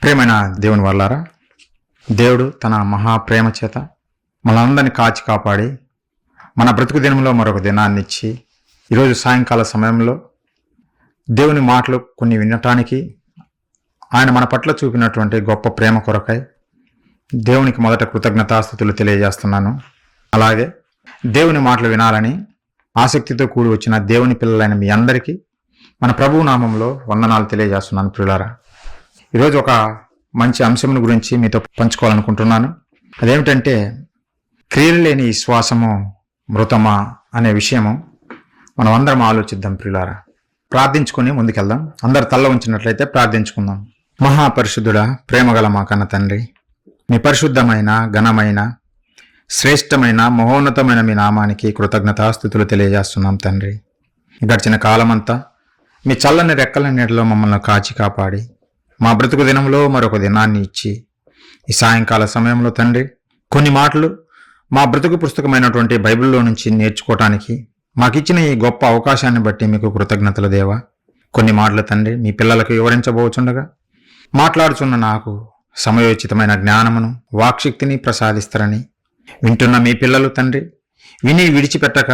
ప్రేమైన దేవుని వాళ్ళారా, దేవుడు తన మహాప్రేమ చేత మనందరినీ కాచి కాపాడి మన బ్రతుకు దినంలో మరొక దినాన్ని ఇచ్చి ఈరోజు సాయంకాల సమయంలో దేవుని మాటలు కొన్ని వినటానికి ఆయన మన పట్ల చూపినటువంటి గొప్ప ప్రేమ కొరకై దేవునికి మొదట కృతజ్ఞతాస్తుతులు తెలియజేస్తున్నాను. అలాగే దేవుని మాటలు వినాలని ఆసక్తితో కూడి వచ్చిన దేవుని పిల్లలైన మీ అందరికీ మన ప్రభువు నామంలో వందనాలు తెలియజేస్తున్నాను. ప్రియులారా, ఈరోజు ఒక మంచి అంశం గురించి మీతో పంచుకోవాలనుకుంటున్నాను. అదేమిటంటే క్రియలు లేని విశ్వాసము మృతమా అనే విషయము మనం అందరం ఆలోచిద్దాం. ప్రియులారా, ప్రార్థించుకొని ముందుకెళ్దాం. అందరు తల్ల ఉంచినట్లయితే ప్రార్థించుకుందాం. మహాపరిశుద్ధుడా, ప్రేమగల మా కన్న తండ్రి, మీ పరిశుద్ధమైన ఘనమైన శ్రేష్టమైన మహోన్నతమైన మీ నామానికి కృతజ్ఞతాస్తుతులు తెలియజేస్తున్నాం తండ్రి. గడిచిన కాలమంతా మీ చల్లని రెక్కల నీడలో మమ్మల్ని కాచి కాపాడి మా బ్రతుకు దినంలో మరొక దినాన్ని ఇచ్చి ఈ సాయంకాల సమయంలో తండ్రి కొన్ని మాటలు మా బ్రతుకు పుస్తకమైనటువంటి బైబిల్లో నుంచి నేర్చుకోవటానికి మాకిచ్చిన ఈ గొప్ప అవకాశాన్ని బట్టి మీకు కృతజ్ఞతలు దేవా. కొన్ని మాటలు తండ్రి మీ పిల్లలకు వివరించబోచుండగా మాట్లాడుచున్న నాకు సమయోచితమైన జ్ఞానమును వాక్శక్తిని ప్రసాదిస్తారని, వింటున్న మీ పిల్లలు తండ్రి విని విడిచిపెట్టక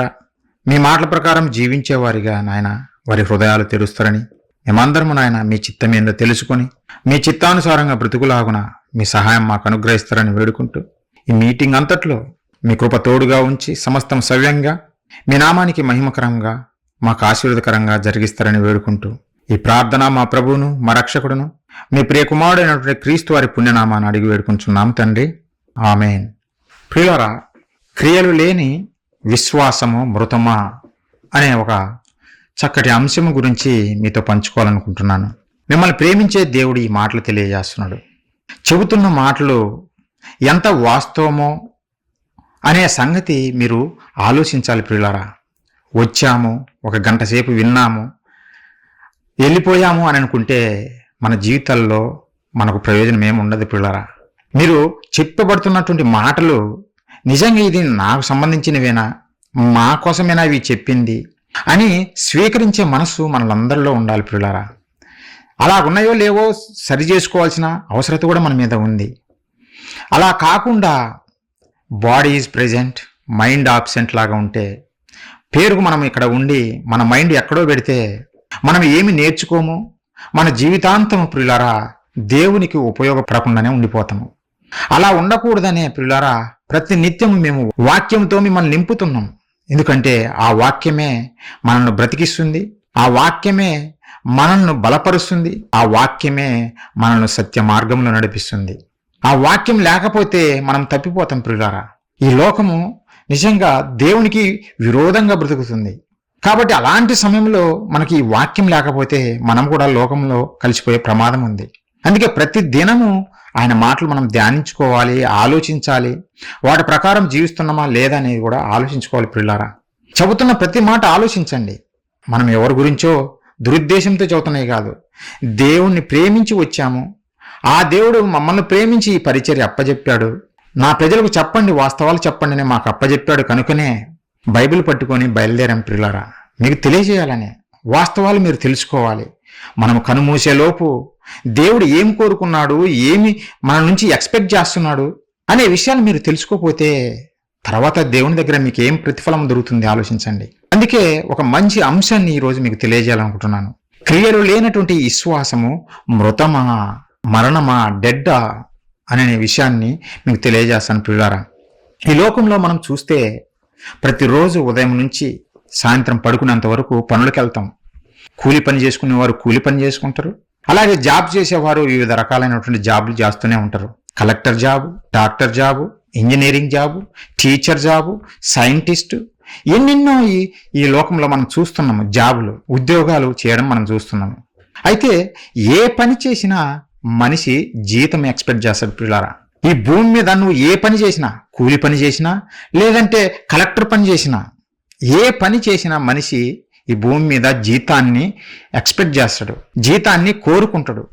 మీ మాటల ప్రకారం జీవించేవారిగా నాయన వారి హృదయాలు తెరుస్తారని, మేమందరము నాయన మీ చిత్తమేందో తెలుసుకొని మీ చిత్తానుసారంగా బ్రతుకులాగున మీ సహాయం మాకు అనుగ్రహిస్తారని వేడుకుంటూ ఈ మీటింగ్ అంతట్లో మీ కృప తోడుగా ఉంచి సమస్తం సవ్యంగా మీ నామానికి మహిమకరంగా మాకు ఆశీర్వదకరంగా జరిగిస్తారని వేడుకుంటూ ఈ ప్రార్థన మా ప్రభువును మా రక్షకుడును మీ ప్రియ కుమారుడైనటువంటి క్రీస్తు వారి పుణ్యనామాన్ని అడిగి వేడుకుంటున్నాం తండ్రి, ఆమేన్. ప్రియులారా, క్రియలు లేని విశ్వాసము మృతమా అనే ఒక చక్కటి అంశం గురించి మీతో పంచుకోవాలనుకుంటున్నాను. మిమ్మల్ని ప్రేమించే దేవుడు ఈ మాటలు తెలియజేస్తున్నాడు. చెబుతున్న మాటలు ఎంత వాస్తవమో అనే సంగతి మీరు ఆలోచించాలి. ప్రియులారా, వచ్చాము, ఒక గంట సేపు విన్నాము, వెళ్ళిపోయాము అని అనుకుంటే మన జీవితాల్లో మనకు ప్రయోజనం ఏమి ఉండదు. ప్రియులారా, మీరు చెప్పబడుతున్నటువంటి మాటలు నిజంగా ఇది నాకు సంబంధించినవేనా, మా కోసమేనా ఇవి చెప్పింది అని స్వీకరించే మనసు మనలందరిలో ఉండాలి. ప్రియులారా, అలా ఉన్నాయో లేవో సరి చేసుకోవాల్సిన అవసరత కూడా మన మీద ఉంది. అలా కాకుండా body is present, mind absent లాగా ఉంటే, పేరుకు మనం ఇక్కడ ఉండి మన మైండ్ ఎక్కడో పెడితే మనం ఏమి నేర్చుకోము, మన జీవితాంతం ప్రియులారా దేవునికి ఉపయోగపడకుండానే ఉండిపోతాము. అలా ఉండకూడదనే ప్రియులారా ప్రతి నిత్యం మేము వాక్యంతో మిమ్మల్ని నింపుతున్నాం. ఎందుకంటే ఆ వాక్యమే మనల్ని బ్రతికిస్తుంది, ఆ వాక్యమే మనల్ని బలపరుస్తుంది, ఆ వాక్యమే మనల్ని సత్య మార్గంలో నడిపిస్తుంది. ఆ వాక్యం లేకపోతే మనం తప్పిపోతాం. ప్రియులారా, ఈ లోకము నిజంగా దేవునికి విరోధంగా బ్రతుకుతుంది. కాబట్టి అలాంటి సమయంలో మనకి ఈ వాక్యం లేకపోతే మనం కూడా లోకంలో కలిసిపోయే ప్రమాదం ఉంది. అందుకే ప్రతి దినము ఆయన మాటలు మనం ధ్యానించుకోవాలి, ఆలోచించాలి, వాటి ప్రకారం జీవిస్తున్నామా లేదా అనేది కూడా ఆలోచించుకోవాలి. ప్రియులారా, చెబుతున్న ప్రతి మాట ఆలోచించండి. మనం ఎవరి గురించో దురుద్దేశంతో చెబుతున్నాయి కాదు, దేవుణ్ణి ప్రేమించి వచ్చాము. ఆ దేవుడు మమ్మల్ని ప్రేమించి ఈ పరిచర్య అప్పజెప్పాడు. నా ప్రజలకు చెప్పండి, వాస్తవాలు చెప్పండి అని మాకు అప్పజెప్పాడు. కనుకనే బైబిల్ పట్టుకొని బయలుదేరాం. ప్రియులారా, మీకు తెలియజేయాలనే వాస్తవాలు మీరు తెలుసుకోవాలి. మనం కనుమూసేలోపు దేవుడు ఏం కోరుకున్నాడు, ఏమి మన నుంచి ఎక్స్పెక్ట్ చేస్తున్నాడు అనే విషయాలు మీరు తెలుసుకోకపోతే తర్వాత దేవుని దగ్గర మీకు ఏం ప్రతిఫలం దొరుకుతుంది ఆలోచించండి. అందుకే ఒక మంచి అంశాన్ని ఈరోజు మీకు తెలియజేయాలనుకుంటున్నాను. క్రియలు లేనటువంటి విశ్వాసము మృతమా, మరణమా, డెడ్డా అనే విషయాన్ని మీకు తెలియజేస్తాను. ప్రియులారా, ఈ లోకంలో మనం చూస్తే ప్రతిరోజు ఉదయం నుంచి సాయంత్రం పడుకునేంత వరకు పనులకు వెళ్తాం. కూలి పని చేసుకునేవారు కూలి పని చేసుకుంటారు, అలాగే జాబ్ చేసేవారు వివిధ రకాలైనటువంటి జాబులు చేస్తూనే ఉంటారు. Collector job, doctor job, engineering job, teacher job, scientist, ఎన్నెన్నో ఈ లోకంలో మనం చూస్తున్నాము. జాబులు, ఉద్యోగాలు చేయడం మనం చూస్తున్నాము. అయితే ఏ పని చేసినా మనిషి జీతం ఎక్స్పెక్ట్ చేస్తాడు. పిల్లారా, ఈ భూమి మీద నువ్వు ఏ పని చేసినా, కూలి పని చేసినా లేదంటే కలెక్టర్ పని చేసినా, ఏ పని చేసినా మనిషి ఈ భూమి మీద జీతాన్ని ఎక్స్పెక్ట్ చేస్తాడు, జీతాన్ని కోరుకుంటాడు.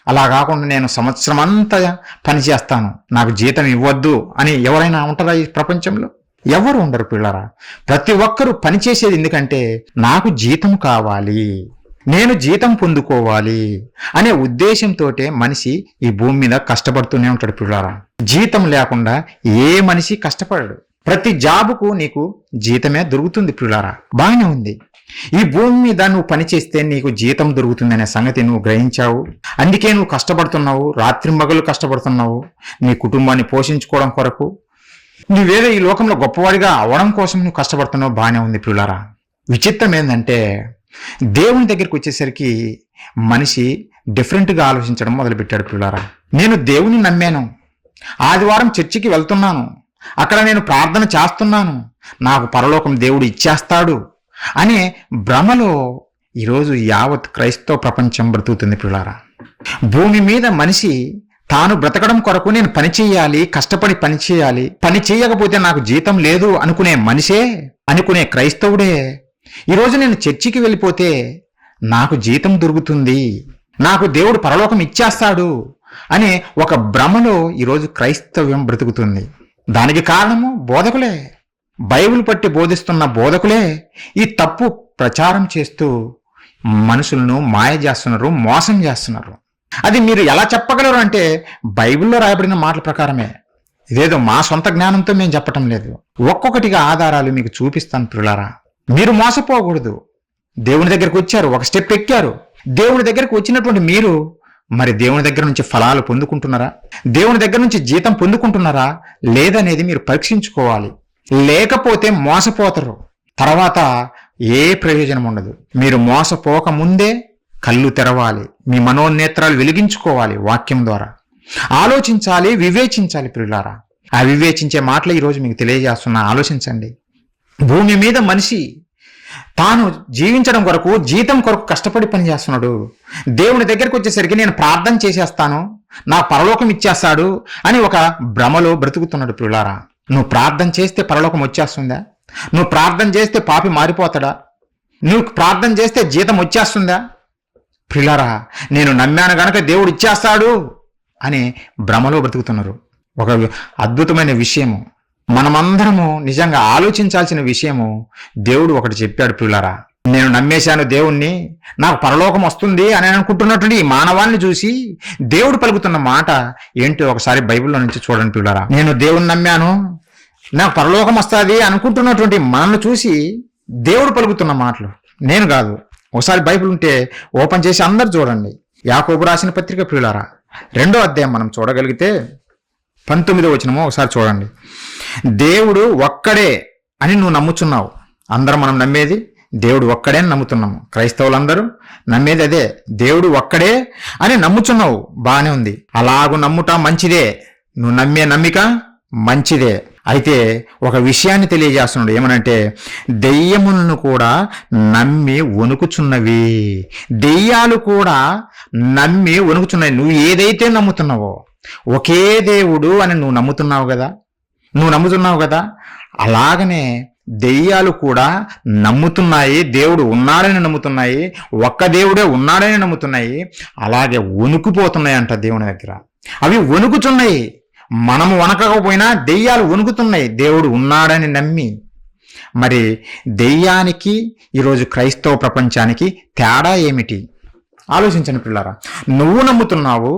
అలా కాకుండా నేను సంవత్సరం అంతా పని చేస్తాను, నాకు జీతం ఇవ్వద్దు అని ఎవరైనా ఉంటారా ఈ ప్రపంచంలో? ఎవరు ఉండరు. పిల్లరా, ప్రతి ఒక్కరూ పనిచేసేది ఎందుకంటే నాకు జీతం కావాలి, నేను జీతం పొందుకోవాలి అనే ఉద్దేశంతోటే మనిషి ఈ భూమి మీద కష్టపడుతూనే ఉంటాడు పిల్లారా. జీతం లేకుండా ఏ మనిషి కష్టపడడు. ప్రతి జాబుకు నీకు జీతమే దొరుకుతుంది పిల్లారా. బాగానే ఉంది. ఈ భూమి మీద నువ్వు పని చేస్తే నీకు జీతం దొరుకుతుంది అనే సంగతి నువ్వు గ్రహించావు. అందుకే నువ్వు కష్టపడుతున్నావు, రాత్రింబగళ్ళు కష్టపడుతున్నావు నీ కుటుంబాన్ని పోషించుకోవడం కొరకు. నువ్వేదో ఈ లోకంలో గొప్పవాడిగా అవడం కోసం నువ్వు కష్టపడుతున్నావు. బాగానే ఉంది పిల్లారా. విచిత్రం ఏంటంటే దేవుని దగ్గరికి వచ్చేసరికి మనిషి డిఫరెంట్గా ఆలోచించడం మొదలుపెట్టాడు పిల్లారా. నేను దేవుని నమ్మాను, ఆదివారం చర్చికి వెళ్తున్నాను, అక్కడ నేను ప్రార్థన చేస్తున్నాను, నాకు పరలోకం దేవుడు ఇచ్చేస్తాడు అనే భ్రమలో ఈరోజు యావత్ క్రైస్తవ ప్రపంచం బ్రతుకుతుంది పిల్లారా. భూమి మీద మనిషి తాను బ్రతకడం కొరకు నేను పని చేయాలి, కష్టపడి పని చేయాలి, పని చేయకపోతే నాకు జీతం లేదు అనుకునే మనిషే, అనుకునే క్రైస్తవుడే ఈరోజు నేను చర్చికి వెళ్ళిపోతే నాకు జీతం దొరుకుతుంది, నాకు దేవుడు పరలోకం ఇచ్చేస్తాడు అనే ఒక భ్రమలో ఈరోజు క్రైస్తవ్యం బ్రతుకుతుంది. దానికి కారణము బోధకులే, బైబిల్ పట్టి బోధిస్తున్న బోధకులే ఈ తప్పు ప్రచారం చేస్తూ మనుషులను మాయ చేస్తున్నారు, మోసం చేస్తున్నారు. అది మీరు ఎలా చెప్పగలరు అంటే బైబిల్లో రాయబడిన మాటల ప్రకారమే. ఇదేదో మా సొంత జ్ఞానంతో మేము చెప్పటం లేదు. ఒక్కొక్కటిగా ఆధారాలు మీకు చూపిస్తాను పిల్లారా. మీరు మోసపోకూడదు. దేవుని దగ్గరకు వచ్చారు, ఒక స్టెప్ ఎక్కారు. దేవుని దగ్గరకు వచ్చినటువంటి మీరు మరి దేవుని దగ్గర నుంచి ఫలాలు పొందుకుంటున్నారా, దేవుని దగ్గర నుంచి జీతం పొందుకుంటున్నారా లేదనేది మీరు పరీక్షించుకోవాలి. లేకపోతే మోసపోతారు, తర్వాత ఏ ప్రయోజనం ఉండదు. మీరు మోసపోక ముందే కళ్ళు తెరవాలి, మీ మనోనేత్రాలు వెలిగించుకోవాలి. వాక్యం ద్వారా ఆలోచించాలి, వివేచించాలి ప్రియులారా. ఆ వివేచించే మాటలు ఈరోజు మీకు తెలియజేస్తున్నా. ఆలోచించండి. భూమి మీద మనిషి తాను జీవించడం కొరకు, జీతం కొరకు కష్టపడి పనిచేస్తున్నాడు. దేవుని దగ్గరికి వచ్చేసరికి నేను ప్రార్థన చేసేస్తాను, నా పరలోకం ఇచ్చేస్తాడు అని ఒక భ్రమలో బ్రతుకుతున్నాడు ప్రియులారా. నువ్వు ప్రార్థన చేస్తే పరలోకం వచ్చేస్తుందా? నువ్వు ప్రార్థన చేస్తే పాపి మారిపోతాడా? నువ్వు ప్రార్థన చేస్తే జీతం వచ్చేస్తుందా? ప్రియులారా, నేను నమ్మాను గనక దేవుడు ఇచ్చేస్తాడు అని భ్రమలో బ్రతుకుతున్నారు. ఒక అద్భుతమైన విషయము, మనమందరము నిజంగా ఆలోచించాల్సిన విషయము, దేవుడు ఒకటి చెప్పాడు ప్రియులారా. నేను నమ్మేశాను దేవుణ్ణి, నాకు పరలోకం వస్తుంది అని అనుకుంటున్నటువంటి ఈ మానవాన్ని చూసి దేవుడు పలుకుతున్న మాట ఏంటో ఒకసారి బైబిల్లో నుంచి చూడండి ప్రియులారా. నేను దేవుణ్ణి నమ్మాను, నాకు పరలోకం వస్తుంది అనుకుంటున్నటువంటి మనల్ని చూసి దేవుడు పలుకుతున్న మాటలు, నేను కాదు. ఒకసారి బైబిల్ ఉంటే ఓపెన్ చేసి అందరు చూడండి. యాకోబు రాసిన పత్రిక ప్రియులారా, 2వ అధ్యాయం మనం చూడగలిగితే 19వ వచనము ఒకసారి చూడండి. దేవుడు ఒక్కడే అని నువ్వు నమ్ముచున్నావు. అందరం మనం నమ్మేది దేవుడు ఒక్కడే అని నమ్ముతున్నాము. క్రైస్తవులందరూ నమ్మేది అదే, దేవుడు ఒక్కడే అని నమ్ముచున్నావు. బాగానే ఉంది, అలాగూ నమ్ముట మంచిదే, నువ్వు నమ్మే నమ్మిక మంచిదే. అయితే ఒక విషయాన్ని తెలియజేస్తున్నాడు. ఏమనంటే దెయ్యములను కూడా నమ్మి వణుకుచున్నవి. దెయ్యాలు కూడా నమ్మి వణుకుచున్నవి. నువ్వు ఏదైతే నమ్ముతున్నావో, ఒకే దేవుడు అని నువ్వు నమ్ముతున్నావు కదా, అలాగనే దెయ్యాలు కూడా నమ్ముతున్నాయి, దేవుడు ఉన్నాడని నమ్ముతున్నాయి, ఒక్క దేవుడే ఉన్నాడని నమ్ముతున్నాయి. అలాగే వణుకుపోతున్నాయి అంట దేవుని దగ్గర. అవి వణుకుచున్నాయి. మనము వణకకపోయినా దెయ్యాలు వణుకుతున్నాయి దేవుడు ఉన్నాడని నమ్మి. మరి దెయ్యానికి ఈరోజు క్రైస్తవ ప్రపంచానికి తేడా ఏమిటి? ఆలోచించండి పిల్లారా. నువ్వు నమ్ముతున్నావు,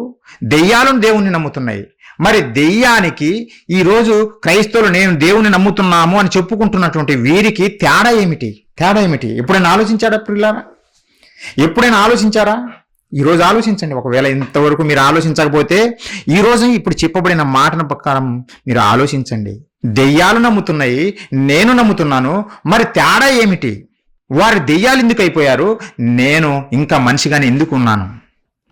దెయ్యాలను దేవుణ్ణి నమ్ముతున్నాయి. మరి దెయ్యానికి ఈరోజు క్రైస్తవులు నేను దేవుని నమ్ముతున్నాము అని చెప్పుకుంటున్నటువంటి వీరికి తేడా ఏమిటి? ఎప్పుడైనా ఆలోచించాడా పిల్లారా? ఎప్పుడైనా ఆలోచించారా? ఈరోజు ఆలోచించండి. ఒకవేళ ఇంతవరకు మీరు ఆలోచించకపోతే ఈరోజు ఇప్పుడు చెప్పబడిన మాటల ప్రకారం మీరు ఆలోచించండి. దెయ్యాలు నమ్ముతున్నాయి, నేను నమ్ముతున్నాను, మరి తేడా ఏమిటి? వారి దెయ్యాలు ఎందుకు అయిపోయారు, నేను ఇంకా మనిషిగానే ఎందుకు ఉన్నాను?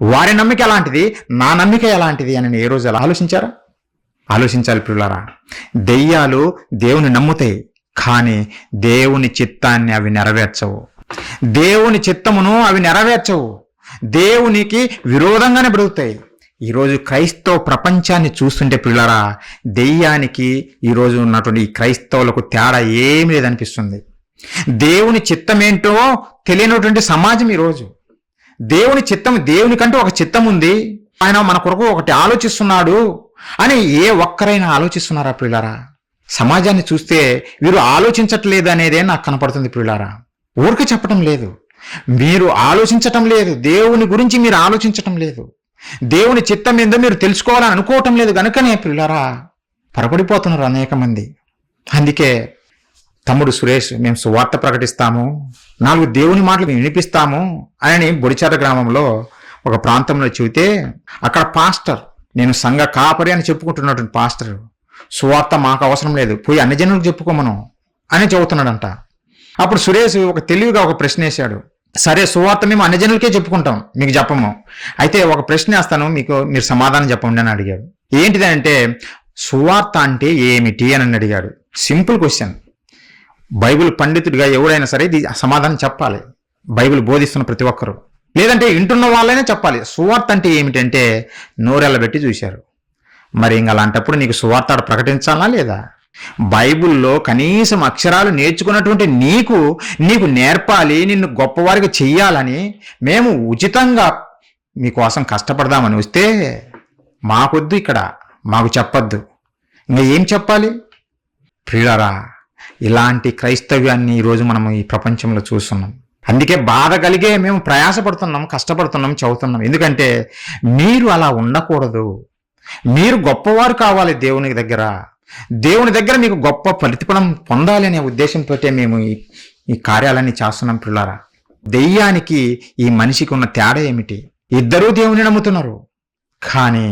వారి నమ్మిక ఎలాంటిది, నా నమ్మిక ఎలాంటిది అని ఏ రోజు అలా ఆలోచించారా? ఆలోచించాలి పిల్లారా. దెయ్యాలు దేవుని నమ్ముతాయి, కానీ దేవుని చిత్తాన్ని అవి నెరవేర్చవు. దేవుని చిత్తమును అవి నెరవేర్చవు. దేవునికి విరోధంగానే బ్రతుకుతాయి. ఈరోజు క్రైస్తవ ప్రపంచాన్ని చూస్తుంటే పిల్లారా, దెయ్యానికి ఈరోజు ఉన్నటువంటి ఈ క్రైస్తవులకు తేడా ఏమీ లేదనిపిస్తుంది. దేవుని చిత్తమేంటో తెలియనటువంటి సమాజం ఈరోజు. దేవుని చిత్తం, దేవునికంటూ ఒక చిత్తం ఉంది, ఆయన మన కొరకు ఒకటి ఆలోచిస్తున్నాడు అని ఏ ఒక్కరైనా ఆలోచిస్తున్నారా పిల్లారా? సమాజాన్ని చూస్తే వీరు ఆలోచించట్లేదు అనేదే నాకు కనపడుతుంది పిల్లారా. ఊరికి చెప్పటం లేదు, మీరు ఆలోచించటం లేదు, దేవుని గురించి మీరు ఆలోచించటం లేదు, దేవుని చిత్తం ఏందో మీరు తెలుసుకోవాలని అనుకోవటం లేదు. కనుకనే పిల్లరా పొరపడిపోతున్నారు అనేక మంది. అందుకే తమ్ముడు సురేష్, మేము సువార్త ప్రకటిస్తాము, 4 దేవుని మాటలు వినిపిస్తాము అని బొడిచార గ్రామంలో ఒక ప్రాంతంలో చెబితే అక్కడ పాస్టర్, నేను సంఘ కాపరి అని చెప్పుకుంటున్నటువంటి పాస్టర్, సువార్త మాకు అవసరం లేదు, పోయి అన్ని జనులకు చెప్పుకోమను అని చెబుతున్నాడంట. అప్పుడు సురేష్ ఒక తెలివిగా ఒక ప్రశ్న వేశాడు. సరే, సువార్త మేము అన్ని జనులకే చెప్పుకుంటాం, మీకు చెప్పము. అయితే ఒక ప్రశ్న వేస్తాను, మీరు సమాధానం చెప్పండి అని అడిగాడు. ఏంటిది అంటే, సువార్త అంటే ఏమిటి అని అడిగాడు. Simple question. బైబిల్ పండితుడిగా ఎవరైనా సరే ఇది సమాధానం చెప్పాలి, బైబిల్ బోధిస్తున్న ప్రతి ఒక్కరు. లేదంటే వింటున్న వాళ్ళైనా చెప్పాలి. సువార్త అంటే ఏమిటంటే నోరెళ్ళబెట్టి చూశారు. మరి ఇంక అలాంటప్పుడు నీకు సువార్త ప్రకటించాలా లేదా? బైబిల్లో కనీసం అక్షరాలు నేర్చుకున్నటువంటి నీకు నేర్పాలి, నిన్ను గొప్పవారిగా చెయ్యాలని మేము ఉచితంగా మీకోసం కష్టపడదామని వస్తే మాకొద్దు, ఇక్కడ మాకు చెప్పొద్దు. ఇంకా ఏం చెప్పాలి? ప్రియులారా, ఇలాంటి క్రైస్తవ్యాన్ని ఈరోజు మనం ఈ ప్రపంచంలో చూస్తున్నాం. అందుకే బాధ కలిగే మేము ప్రయాసపడుతున్నాం, కష్టపడుతున్నాం, చదువుతున్నాం. ఎందుకంటే మీరు అలా ఉండకూడదు. మీరు గొప్పవారు కావాలి దేవుని దగ్గర మీకు గొప్ప ప్రతిఫలం పొందాలి అనే ఉద్దేశంతో మేము ఈ కార్యాలన్నీ చేస్తున్నాం. పిల్లారా, దెయ్యానికి ఈ మనిషికి ఉన్న తేడా ఏమిటి? ఇద్దరూ దేవుని నమ్ముతున్నారు, కానీ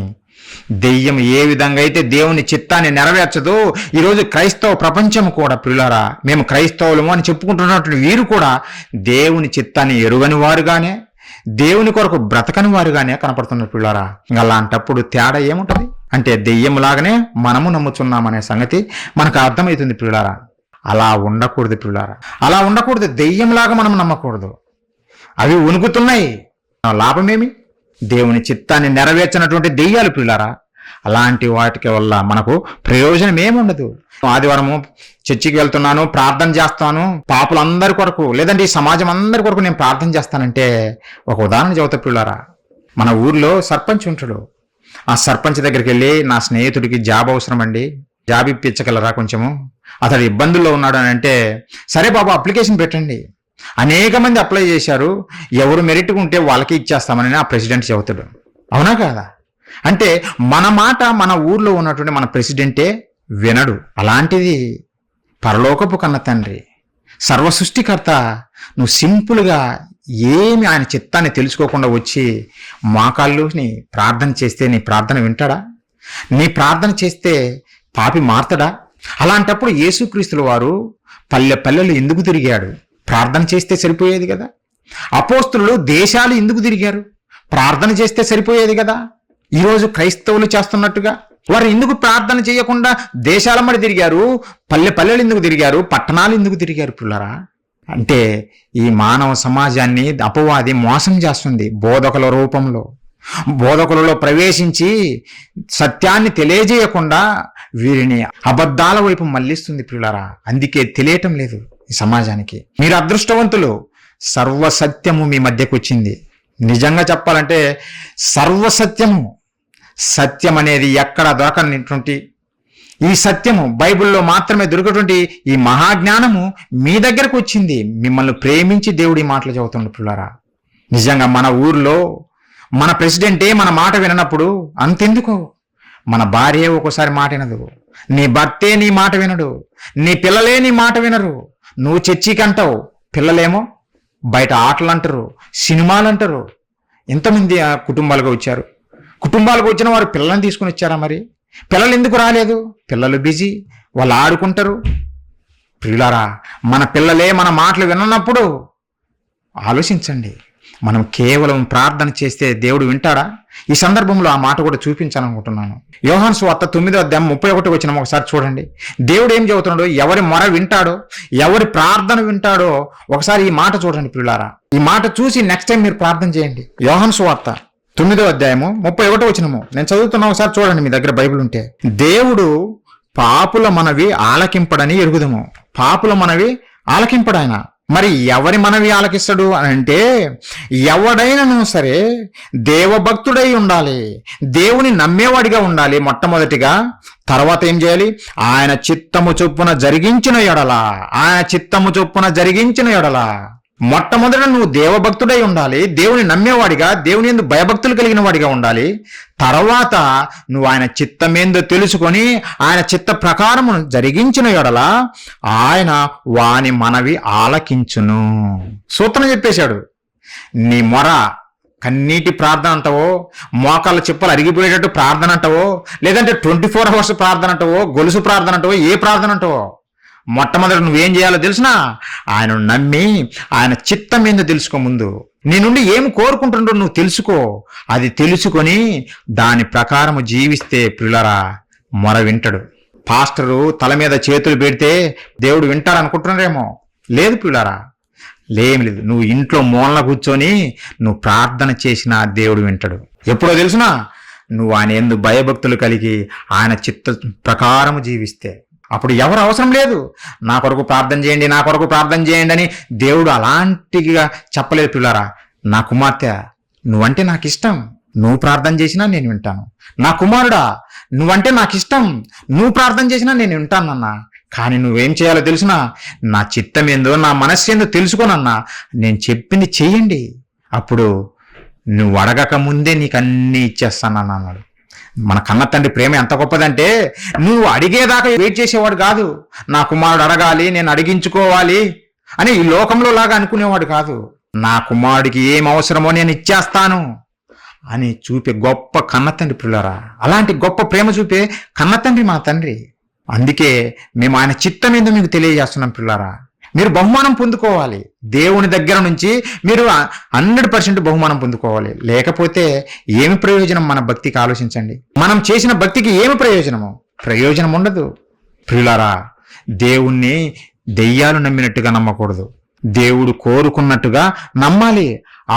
దెయ్యం ఏ విధంగా అయితే దేవుని చిత్తాన్ని నెరవేర్చదో ఈరోజు క్రైస్తవ ప్రపంచం కూడా, పిల్లారా, మేము క్రైస్తవులము అని చెప్పుకుంటున్నటువంటి వీరు కూడా దేవుని చిత్తాన్ని ఎరుగని వారుగానే, దేవుని కొరకు బ్రతకని వారుగానే కనపడుతున్నారు. పిల్లారా, అలాంటప్పుడు తేడా ఏముంటుంది అంటే దెయ్యంలాగానే మనము నమ్ముతున్నామనే సంగతి మనకు అర్థమవుతుంది. పిల్లారా, అలా ఉండకూడదు. పిల్లారా, అలా ఉండకూడదు. దెయ్యంలాగా మనం నమ్మకూడదు. అవి వణుకుతున్నాయి, లాభమేమి? దేవుని చిత్తాన్ని నెరవేర్చినటువంటి దెయ్యాలు. పిల్లారా, అలాంటి వాటికి వల్ల మనకు ప్రయోజనం ఏముండదు. ఆదివారము చర్చికి వెళ్తున్నాను, ప్రార్థన చేస్తాను పాపులందరి కొరకు, లేదంటే ఈ సమాజం అందరి కొరకు నేను ప్రార్థన చేస్తానంటే ఒక ఉదాహరణ చెబుతా. పిల్లారా, మన ఊర్లో సర్పంచ్ ఉంటాడు. ఆ సర్పంచ్ దగ్గరికి వెళ్ళి, నా స్నేహితుడికి జాబ్ అవసరం అండి, జాబ్ ఇప్పించగలరా కొంచెము, అతడు ఇబ్బందుల్లో ఉన్నాడు అని అంటే, సరే బాబు అప్లికేషన్ పెట్టండి. అనేక మంది అప్లై చేశారు, ఎవరు మెరిట్ ఉంటే వాళ్ళకి ఇచ్చేస్తామని ఆ ప్రెసిడెంట్ చెబుతాడు. అవునా కాదా? అంటే మన మాట మన ఊర్లో ఉన్నటువంటి మన ప్రెసిడెంటే వినడు. అలాంటిది పరలోకపు కన్న తండ్రి, సర్వ సృష్టికర్త, నువ్వు సింపుల్గా ఏమి ఆయన చిత్తాన్ని తెలుసుకోకుండా వచ్చి మోకాళ్ళుని ప్రార్థన చేస్తే నీ ప్రార్థన వింటాడా? నీ ప్రార్థన చేస్తే పాపి మారతాడా? అలాంటప్పుడు యేసుక్రీస్తుల వారు పల్లెలు ఎందుకు తిరిగాడు? ప్రార్థన చేస్తే సరిపోయేది కదా. అపోస్తులు దేశాలు ఎందుకు తిరిగారు? ప్రార్థన చేస్తే సరిపోయేది కదా. ఈరోజు క్రైస్తవులు చేస్తున్నట్టుగా వారు ఎందుకు ప్రార్థన చేయకుండా దేశాల మడి తిరిగారు? పల్లెలు ఎందుకు తిరిగారు? పట్టణాలు ఎందుకు తిరిగారు? పిల్లరా, అంటే ఈ మానవ సమాజాన్ని అపవాది మోసం చేస్తుంది. బోధకులలో ప్రవేశించి సత్యాన్ని తెలియజేయకుండా వీరిని అబద్ధాల వైపు మళ్లిస్తుంది. పిల్లరా, అందుకే తెలియటం లేదు ఈ సమాజానికి. మీరు అదృష్టవంతులు, సర్వసత్యము మీ మధ్యకు వచ్చింది. నిజంగా చెప్పాలంటే సత్యం అనేది ఎక్కడ దొరకనటువంటి ఈ సత్యము బైబిల్లో మాత్రమే దొరికేటువంటి ఈ మహాజ్ఞానము మీ దగ్గరకు వచ్చింది. మిమ్మల్ని ప్రేమించి దేవుడి మాటలు చెబుతుండ్రు. పిల్లారా, నిజంగా మన ఊర్లో మన ప్రెసిడెంటే మన మాట విననప్పుడు అంతెందుకు? మన భార్య ఒక్కోసారి మాట వినదు, నీ భర్తే నీ మాట వినడు, నీ పిల్లలే నీ మాట వినరు. నువ్వు చర్చికి అంటావు, పిల్లలేమో బయట ఆటలు అంటారు, సినిమాలు అంటారు. ఎంతమంది కుటుంబాలుగా వచ్చారు. కుటుంబాలకు వచ్చిన వారు పిల్లల్ని తీసుకుని వచ్చారా? మరి పిల్లలు ఎందుకు రాలేదు? పిల్లలు బిజీ, వాళ్ళు ఆడుకుంటారు. పిల్లారా, మన పిల్లలే మన మాటలు విననప్పుడు ఆలోచించండి. మనం కేవలం ప్రార్థన చేస్తే దేవుడు వింటాడా? ఈ సందర్భంలో ఆ మాట కూడా చూపించాలనుకుంటున్నాను. యోహాను సువార్త 9:31 ఒకసారి చూడండి. దేవుడు ఏం చెబుతున్నాడో, ఎవరి మొర వింటాడో, ఎవరి ప్రార్థన వింటాడో ఒకసారి ఈ మాట చూడండి. పిల్లారా, ఈ మాట చూసి నెక్స్ట్ టైం మీరు ప్రార్థన చేయండి. యోహాను సువార్త 9:31 నేను చదువుతున్నా, ఒకసారి చూడండి మీ దగ్గర బైబిల్ ఉంటే. దేవుడు పాపుల మనవి ఆలకింపడని ఎరుగుదము. పాపుల మనవి ఆలకింపడాయన. మరి ఎవరి మనవి ఆలకిస్తాడు అని అంటే, ఎవడైనా సరే దేవభక్తుడై ఉండాలి, దేవుని నమ్మేవాడిగా ఉండాలి మొట్టమొదటిగా. తర్వాత ఏం చేయాలి? ఆయన చిత్తము చొప్పున జరిగించిన ఎడల మొట్టమొదట నువ్వు దేవభక్తుడై ఉండాలి, దేవుని నమ్మేవాడిగా, దేవుని యందు భయభక్తులు కలిగిన వాడిగా ఉండాలి. తర్వాత నువ్వు ఆయన చిత్తమేందో తెలుసుకొని ఆయన చిత్త ప్రకారము జరిగించిన యెడల ఆయన వాని మనవి ఆలకించును. సూత్రం చెప్పేశాడు. నీ మొర కన్నీటి ప్రార్థన అంటావో, మోకాళ్ళ చిప్పలు అరిగిపోయేటట్టు ప్రార్థన అంటావో, లేదంటే 24 hours ప్రార్థన అంటావో, గొలుసు ప్రార్థన అంటావో, ఏ ప్రార్థన అంటావో, మొట్టమొదటి నువ్వేం చేయాలో తెలిసినా ఆయన నమ్మి ఆయన చిత్తం ఏందో తెలుసుకో. ముందు నీ నుండి ఏం కోరుకుంటుండో నువ్వు తెలుసుకో. అది తెలుసుకొని దాని ప్రకారము జీవిస్తే ప్రియులారా మొర వింటాడు. పాస్టరు తల మీద చేతులు పెడితే దేవుడు వింటారనుకుంటున్నారేమో. లేదు ప్రియులారా, లేదు. నువ్వు ఇంట్లో మూలన కూర్చొని నువ్వు ప్రార్థన చేసినా దేవుడు వింటాడు. ఎప్పుడో తెలుసునా, నువ్వు ఆయన యందు భయభక్తులు కలిగి ఆయన చిత్త ప్రకారము జీవిస్తే. అప్పుడు ఎవరు అవసరం లేదు నా కొరకు ప్రార్థన చేయండి, నా కొరకు ప్రార్థన చేయండి అని. దేవుడు అలాంటిగా చెప్పలేదు పిల్లారా. నా కుమార్తె నువ్వంటే నాకు ఇష్టం, నువ్వు ప్రార్థన చేసినా నేను వింటాను. నా కుమారుడా నువ్వంటే నాకు ఇష్టం, నువ్వు ప్రార్థన చేసినా నేను వింటానన్నా. కానీ నువ్వేం చేయాలో తెలుసునా, నా చిత్తం ఏందో నా మనస్సు ఏందో తెలుసుకోనన్నా. నేను చెప్పింది చెయ్యండి, అప్పుడు నువ్వు అడగక ముందే నీకు అన్నీ ఇచ్చేస్తానన్నా అన్నాడు. మన కన్న తండ్రి ప్రేమ ఎంత గొప్పదంటే, నువ్వు అడిగేదాకా వెయిట్ చేసేవాడు కాదు. నా కుమారుడు అడగాలి, నేను అడిగించుకోవాలి అని ఈ లోకంలో లాగా అనుకునేవాడు కాదు. నా కుమారుడికి ఏం అవసరమో నేను ఇచ్చేస్తాను అని చూపే గొప్ప కన్న తండ్రి పిల్లరా. అలాంటి గొప్ప ప్రేమ చూపే కన్న తండ్రి మా తండ్రి. అందుకే మేము ఆయన చిత్తం ఏందో మీకు తెలియజేస్తున్నాం పిల్లరా. మీరు బహుమానం పొందుకోవాలి దేవుని దగ్గర నుంచి. మీరు 100% బహుమానం పొందుకోవాలి. లేకపోతే ఏమి ప్రయోజనం మన భక్తికి? ఆలోచించండి. మనం చేసిన భక్తికి ఏమి ప్రయోజనము? ప్రయోజనం ఉండదు ప్రియులారా. దేవుణ్ణి దెయ్యాలు నమ్మినట్టుగా నమ్మకూడదు, దేవుడు కోరుకున్నట్టుగా నమ్మాలి.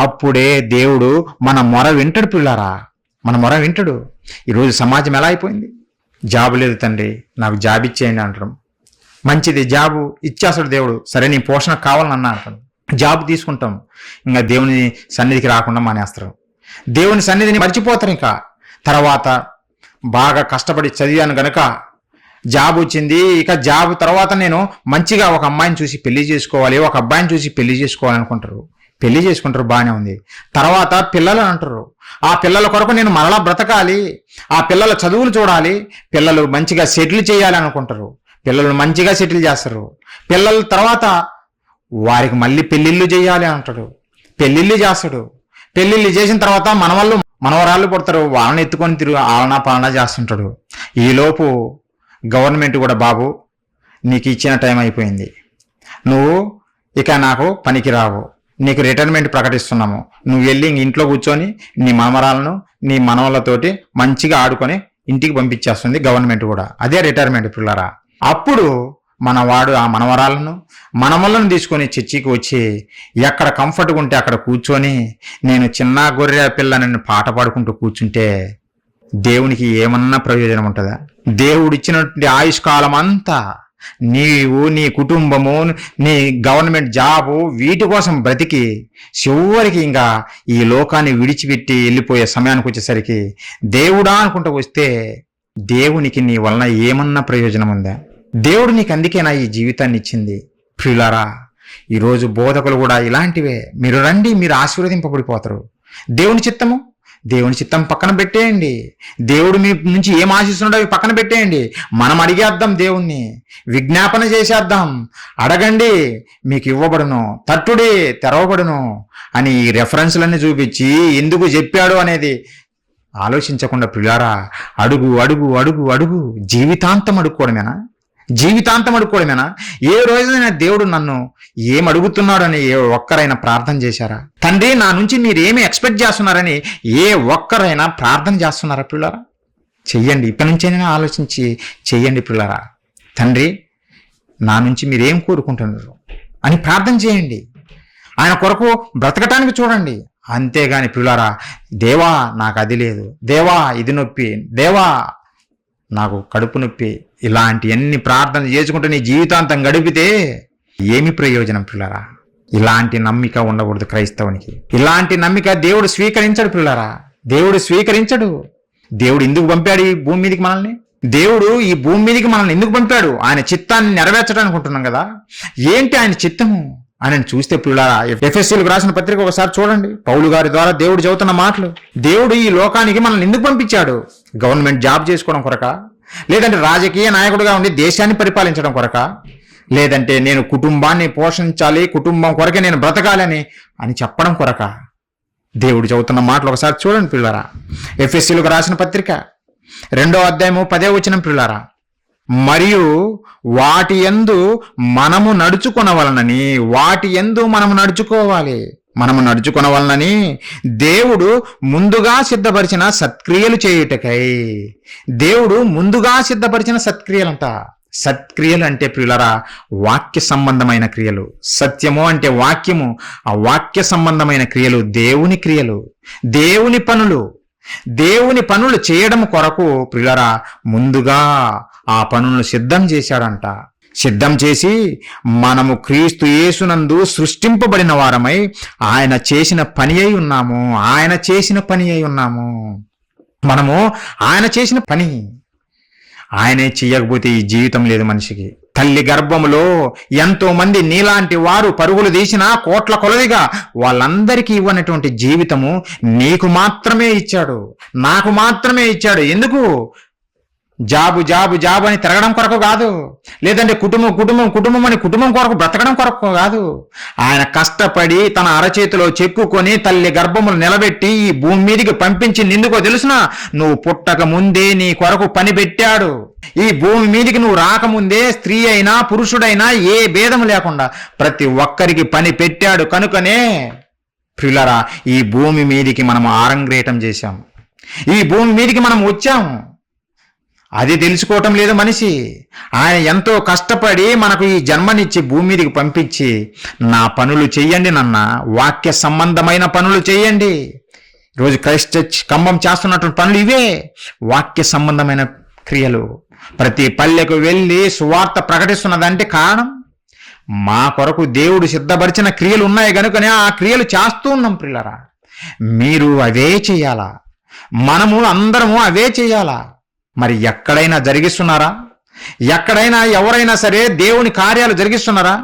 అప్పుడే దేవుడు మన మొర వింటాడు పిల్లారా, మన మొర వింటాడు. ఈరోజు సమాజం ఎలా అయిపోయింది? జాబు లేదు తండ్రి, నాకు జాబ్ ఇచ్చేయండి అంటాం. మంచిది, జాబు ఇచ్చేస్తాడు దేవుడు. సరే నీ పోషణ కావాలన్నా అంటాడు. జాబ్ తీసుకుంటాం, ఇంకా దేవుని సన్నిధికి రాకుండా మానేస్తారు. దేవుని సన్నిధిని మర్చిపోతారు. ఇంకా తర్వాత బాగా కష్టపడి చదివాను గనక జాబ్ వచ్చింది, ఇక జాబ్ తర్వాత నేను మంచిగా ఒక అమ్మాయిని చూసి పెళ్లి చేసుకోవాలి, ఒక అబ్బాయిని చూసి పెళ్లి చేసుకోవాలనుకుంటారు. పెళ్లి చేసుకుంటారు, బాగానే ఉంది. తర్వాత పిల్లలు అంటారు, ఆ పిల్లల కొరకు నేను మరలా బ్రతకాలి, ఆ పిల్లల చదువులు చూడాలి, పిల్లలు మంచిగా సెటిల్ చేయాలి అనుకుంటారు. పిల్లలు మంచిగా సెటిల్ చేస్తారు. పిల్లల తర్వాత వారికి మళ్ళీ పెళ్ళిళ్ళు చేయాలి అంటాడు. పెళ్ళిళ్ళు చేస్తాడు. పెళ్ళిళ్ళు చేసిన తర్వాత మనవరాళ్ళు పుడతారు, వాళ్ళని ఎత్తుకొని తిరుగు ఆలనా పాలనా చేస్తుంటాడు. ఈలోపు గవర్నమెంట్ కూడా, బాబు నీకు ఇచ్చిన టైం అయిపోయింది, నువ్వు ఇక నాకు పనికి రావు, నీకు రిటైర్మెంట్ ప్రకటిస్తున్నాము, నువ్వు వెళ్ళి ఇంట్లో కూర్చొని నీ మనవరాలను నీ మనవలతోటి మంచిగా ఆడుకొని ఇంటికి పంపించేస్తుంది గవర్నమెంట్ కూడా. అదే రిటైర్మెంట్ పిల్లరా. అప్పుడు మనవాడు ఆ మనవరాలను మనవలను తీసుకొని చర్చికి వచ్చి ఎక్కడ కంఫర్ట్గా ఉంటే అక్కడ కూర్చొని నేను చిన్న గొర్రె పిల్లని పాట పాడుకుంటూ కూర్చుంటే దేవునికి ఏమన్నా ప్రయోజనం ఉంటుందా? దేవుడిచ్చినటువంటి ఆయుష్కాలం అంతా నీవు, నీ కుటుంబము, నీ గవర్నమెంట్ జాబు, వీటి కోసం బ్రతికి చివరికి ఇంకా ఈ లోకాన్ని విడిచిపెట్టి వెళ్ళిపోయే సమయానికి వచ్చేసరికి దేవుడా అనుకుంటూ వస్తే దేవునికి నీ వలన ఏమన్నా ప్రయోజనం ఉందా? దేవుడు నీకు అందుకేనా ఈ జీవితాన్ని ఇచ్చింది? ప్రియులారా, ఈరోజు బోధకులు కూడా ఇలాంటివే. మీరు రండి, మీరు ఆశీర్వదింపబడిపోతారు. దేవుని చిత్తం పక్కన పెట్టేయండి. దేవుడు మీ నుంచి ఏం ఆశిస్తున్నాడో అవి పక్కన పెట్టేయండి. మనం అడిగేద్దాం, దేవుణ్ణి విజ్ఞాపన చేసేద్దాం. అడగండి, మీకు ఇవ్వబడును, తట్టుడి, తెరవబడును అని ఈ రెఫరెన్స్లన్నీ చూపించి ఎందుకు చెప్పాడు అనేది ఆలోచించకుండా ప్రియులారా, అడుగు అడుగు అడుగు అడుగు. జీవితాంతం అడుక్కోవడమేనా? ఏ రోజైనా దేవుడు నన్ను ఏం అడుగుతున్నాడని ఏ ఒక్కరైనా ప్రార్థన చేశారా? తండ్రి నా నుంచి మీరు ఏమి ఎక్స్పెక్ట్ చేస్తున్నారని ఏ ఒక్కరైనా ప్రార్థన చేస్తున్నారా పిల్లరా? చెయ్యండి, ఇప్పటి నుంచైనా ఆలోచించి చెయ్యండి పిల్లరా. తండ్రి నా నుంచి మీరేం కోరుకుంటున్నారు అని ప్రార్థన చేయండి. ఆయన కొరకు బ్రతకటానికి చూడండి. అంతేగాని పిల్లారా, దేవా నాకు అది లేదు, దేవా ఇది నొప్పి, దేవా నాకు కడుపు నొప్పి, ఇలాంటి అన్ని ప్రార్థన చేసుకుంటూ నీ జీవితాంతం గడిపితే ఏమి ప్రయోజనం పిల్లారా? ఇలాంటి నమ్మిక ఉండకూడదు క్రైస్తవునికి. ఇలాంటి నమ్మిక దేవుడు స్వీకరించడు పిల్లారా. దేవుడు స్వీకరించడు. దేవుడు ఎందుకు పంపాడు ఈ భూమి మీదకి మనల్ని? దేవుడు ఈ భూమి మీదకి మనల్ని ఎందుకు పంపాడు? ఆయన చిత్తాన్ని నెరవేర్చడానికి అనుకుంటున్నాం కదా. ఏంటి ఆయన చిత్తము? అని చూస్తే పిల్లరా, ఎఫెసీయులకు రాసిన పత్రిక ఒకసారి చూడండి. పౌలు గారి ద్వారా దేవుడు చెబుతున్న మాటలు. దేవుడు ఈ లోకానికి మనల్ని ఎందుకు పంపించాడు? గవర్నమెంట్ జాబ్ చేసుకోవడం కొరకా? లేదంటే రాజకీయ నాయకుడిగా ఉండి దేశాన్ని పరిపాలించడం కొరకా? లేదంటే నేను కుటుంబాన్ని పోషించాలి, కుటుంబం కొరకే నేను బ్రతకాలని అని చెప్పడం కొరకా? దేవుడు చెబుతున్న మాటలు ఒకసారి చూడండి పిల్లరా. ఎఫెసీయులకు రాసిన పత్రిక 2వ అధ్యాయము 10వ వచనం పిల్లరా. మరియు వాటి యందు మనము నడుచుకొనవలనని, వాటి యందు మనము నడుచుకోవాలి, మనము నడుచుకొనవలనని దేవుడు ముందుగా సిద్ధపరిచిన సత్క్రియలు చేయుటకై. దేవుడు ముందుగా సిద్ధపరిచిన సత్క్రియలంట. సత్క్రియలు అంటే ప్రియులరా వాక్య సంబంధమైన క్రియలు. సత్యము అంటే వాక్యము. ఆ వాక్య సంబంధమైన క్రియలు దేవుని క్రియలు, దేవుని పనులు. దేవుని పనులు చేయడం కొరకు ప్రియులరా ముందుగా ఆ పనులను సిద్ధం చేశాడంట. సిద్ధం చేసి మనము క్రీస్తు యేసునందు సృష్టింపబడిన వారమై ఆయన చేసిన పని అయి ఉన్నాము. ఆయన చేసిన పని అయి ఉన్నాము. మనము ఆయన చేసిన పని. ఆయనే చెయ్యకపోతే ఈ జీవితం లేదు మనిషికి. తల్లి గర్భములో ఎంతో మంది నీలాంటి వారు పరుగులు తీసినా కోట్ల కొలదిగా వాళ్ళందరికీ ఇవ్వనటువంటి జీవితము నీకు మాత్రమే ఇచ్చాడు, నాకు మాత్రమే ఇచ్చాడు. ఎందుకు? జాబు జాబు జాబు అని తిరగడం కొరకు కాదు, లేదంటే కుటుంబం కుటుంబం కుటుంబం అని కుటుంబం కొరకు బ్రతకడం కొరకు కాదు. ఆయన కష్టపడి తన అరచేతిలో చెక్కుకొని తల్లి గర్భములు నిలబెట్టి ఈ భూమి మీదకి పంపించి నిందుకో తెలుసునా? నువ్వు పుట్టక ముందే నీ కొరకు పని పెట్టాడు. ఈ భూమి మీదకి నువ్వు రాకముందే స్త్రీ అయినా పురుషుడైనా ఏ భేదం లేకుండా ప్రతి ఒక్కరికి పని పెట్టాడు. కనుకనే ప్రియులరా ఈ భూమి మీదికి మనం ఆరంగ్రేటం చేశాం, ఈ భూమి మీదికి మనం వచ్చాము. అది తెలుసుకోవటం లేదు మనిషి. ఆయన ఎంతో కష్టపడి మనకు ఈ జన్మనిచ్చి భూమి మీదకి పంపించి నా పనులు చెయ్యండి నాన్న, వాక్య సంబంధమైన పనులు చెయ్యండి. ఈరోజు క్రైస్ట్ చర్చ్ ఖమ్మం చేస్తున్నటువంటి పనులు ఇవే, వాక్య సంబంధమైన క్రియలు. ప్రతి పల్లెకు వెళ్ళి సువార్త ప్రకటిస్తున్నదంటే కారణం మా కొరకు దేవుడు సిద్ధపరిచిన క్రియలు ఉన్నాయి కనుకనే ఆ క్రియలు చేస్తూ ఉన్నాం. ప్రియులరా మీరు అవే చెయ్యాలా, మనము అందరము అవే చెయ్యాలా? మరి ఎక్కడైనా జరిగిస్తున్నారా? ఎక్కడైనా ఎవరైనా సరే దేవుని కార్యాలు జరిగిస్తున్నారా?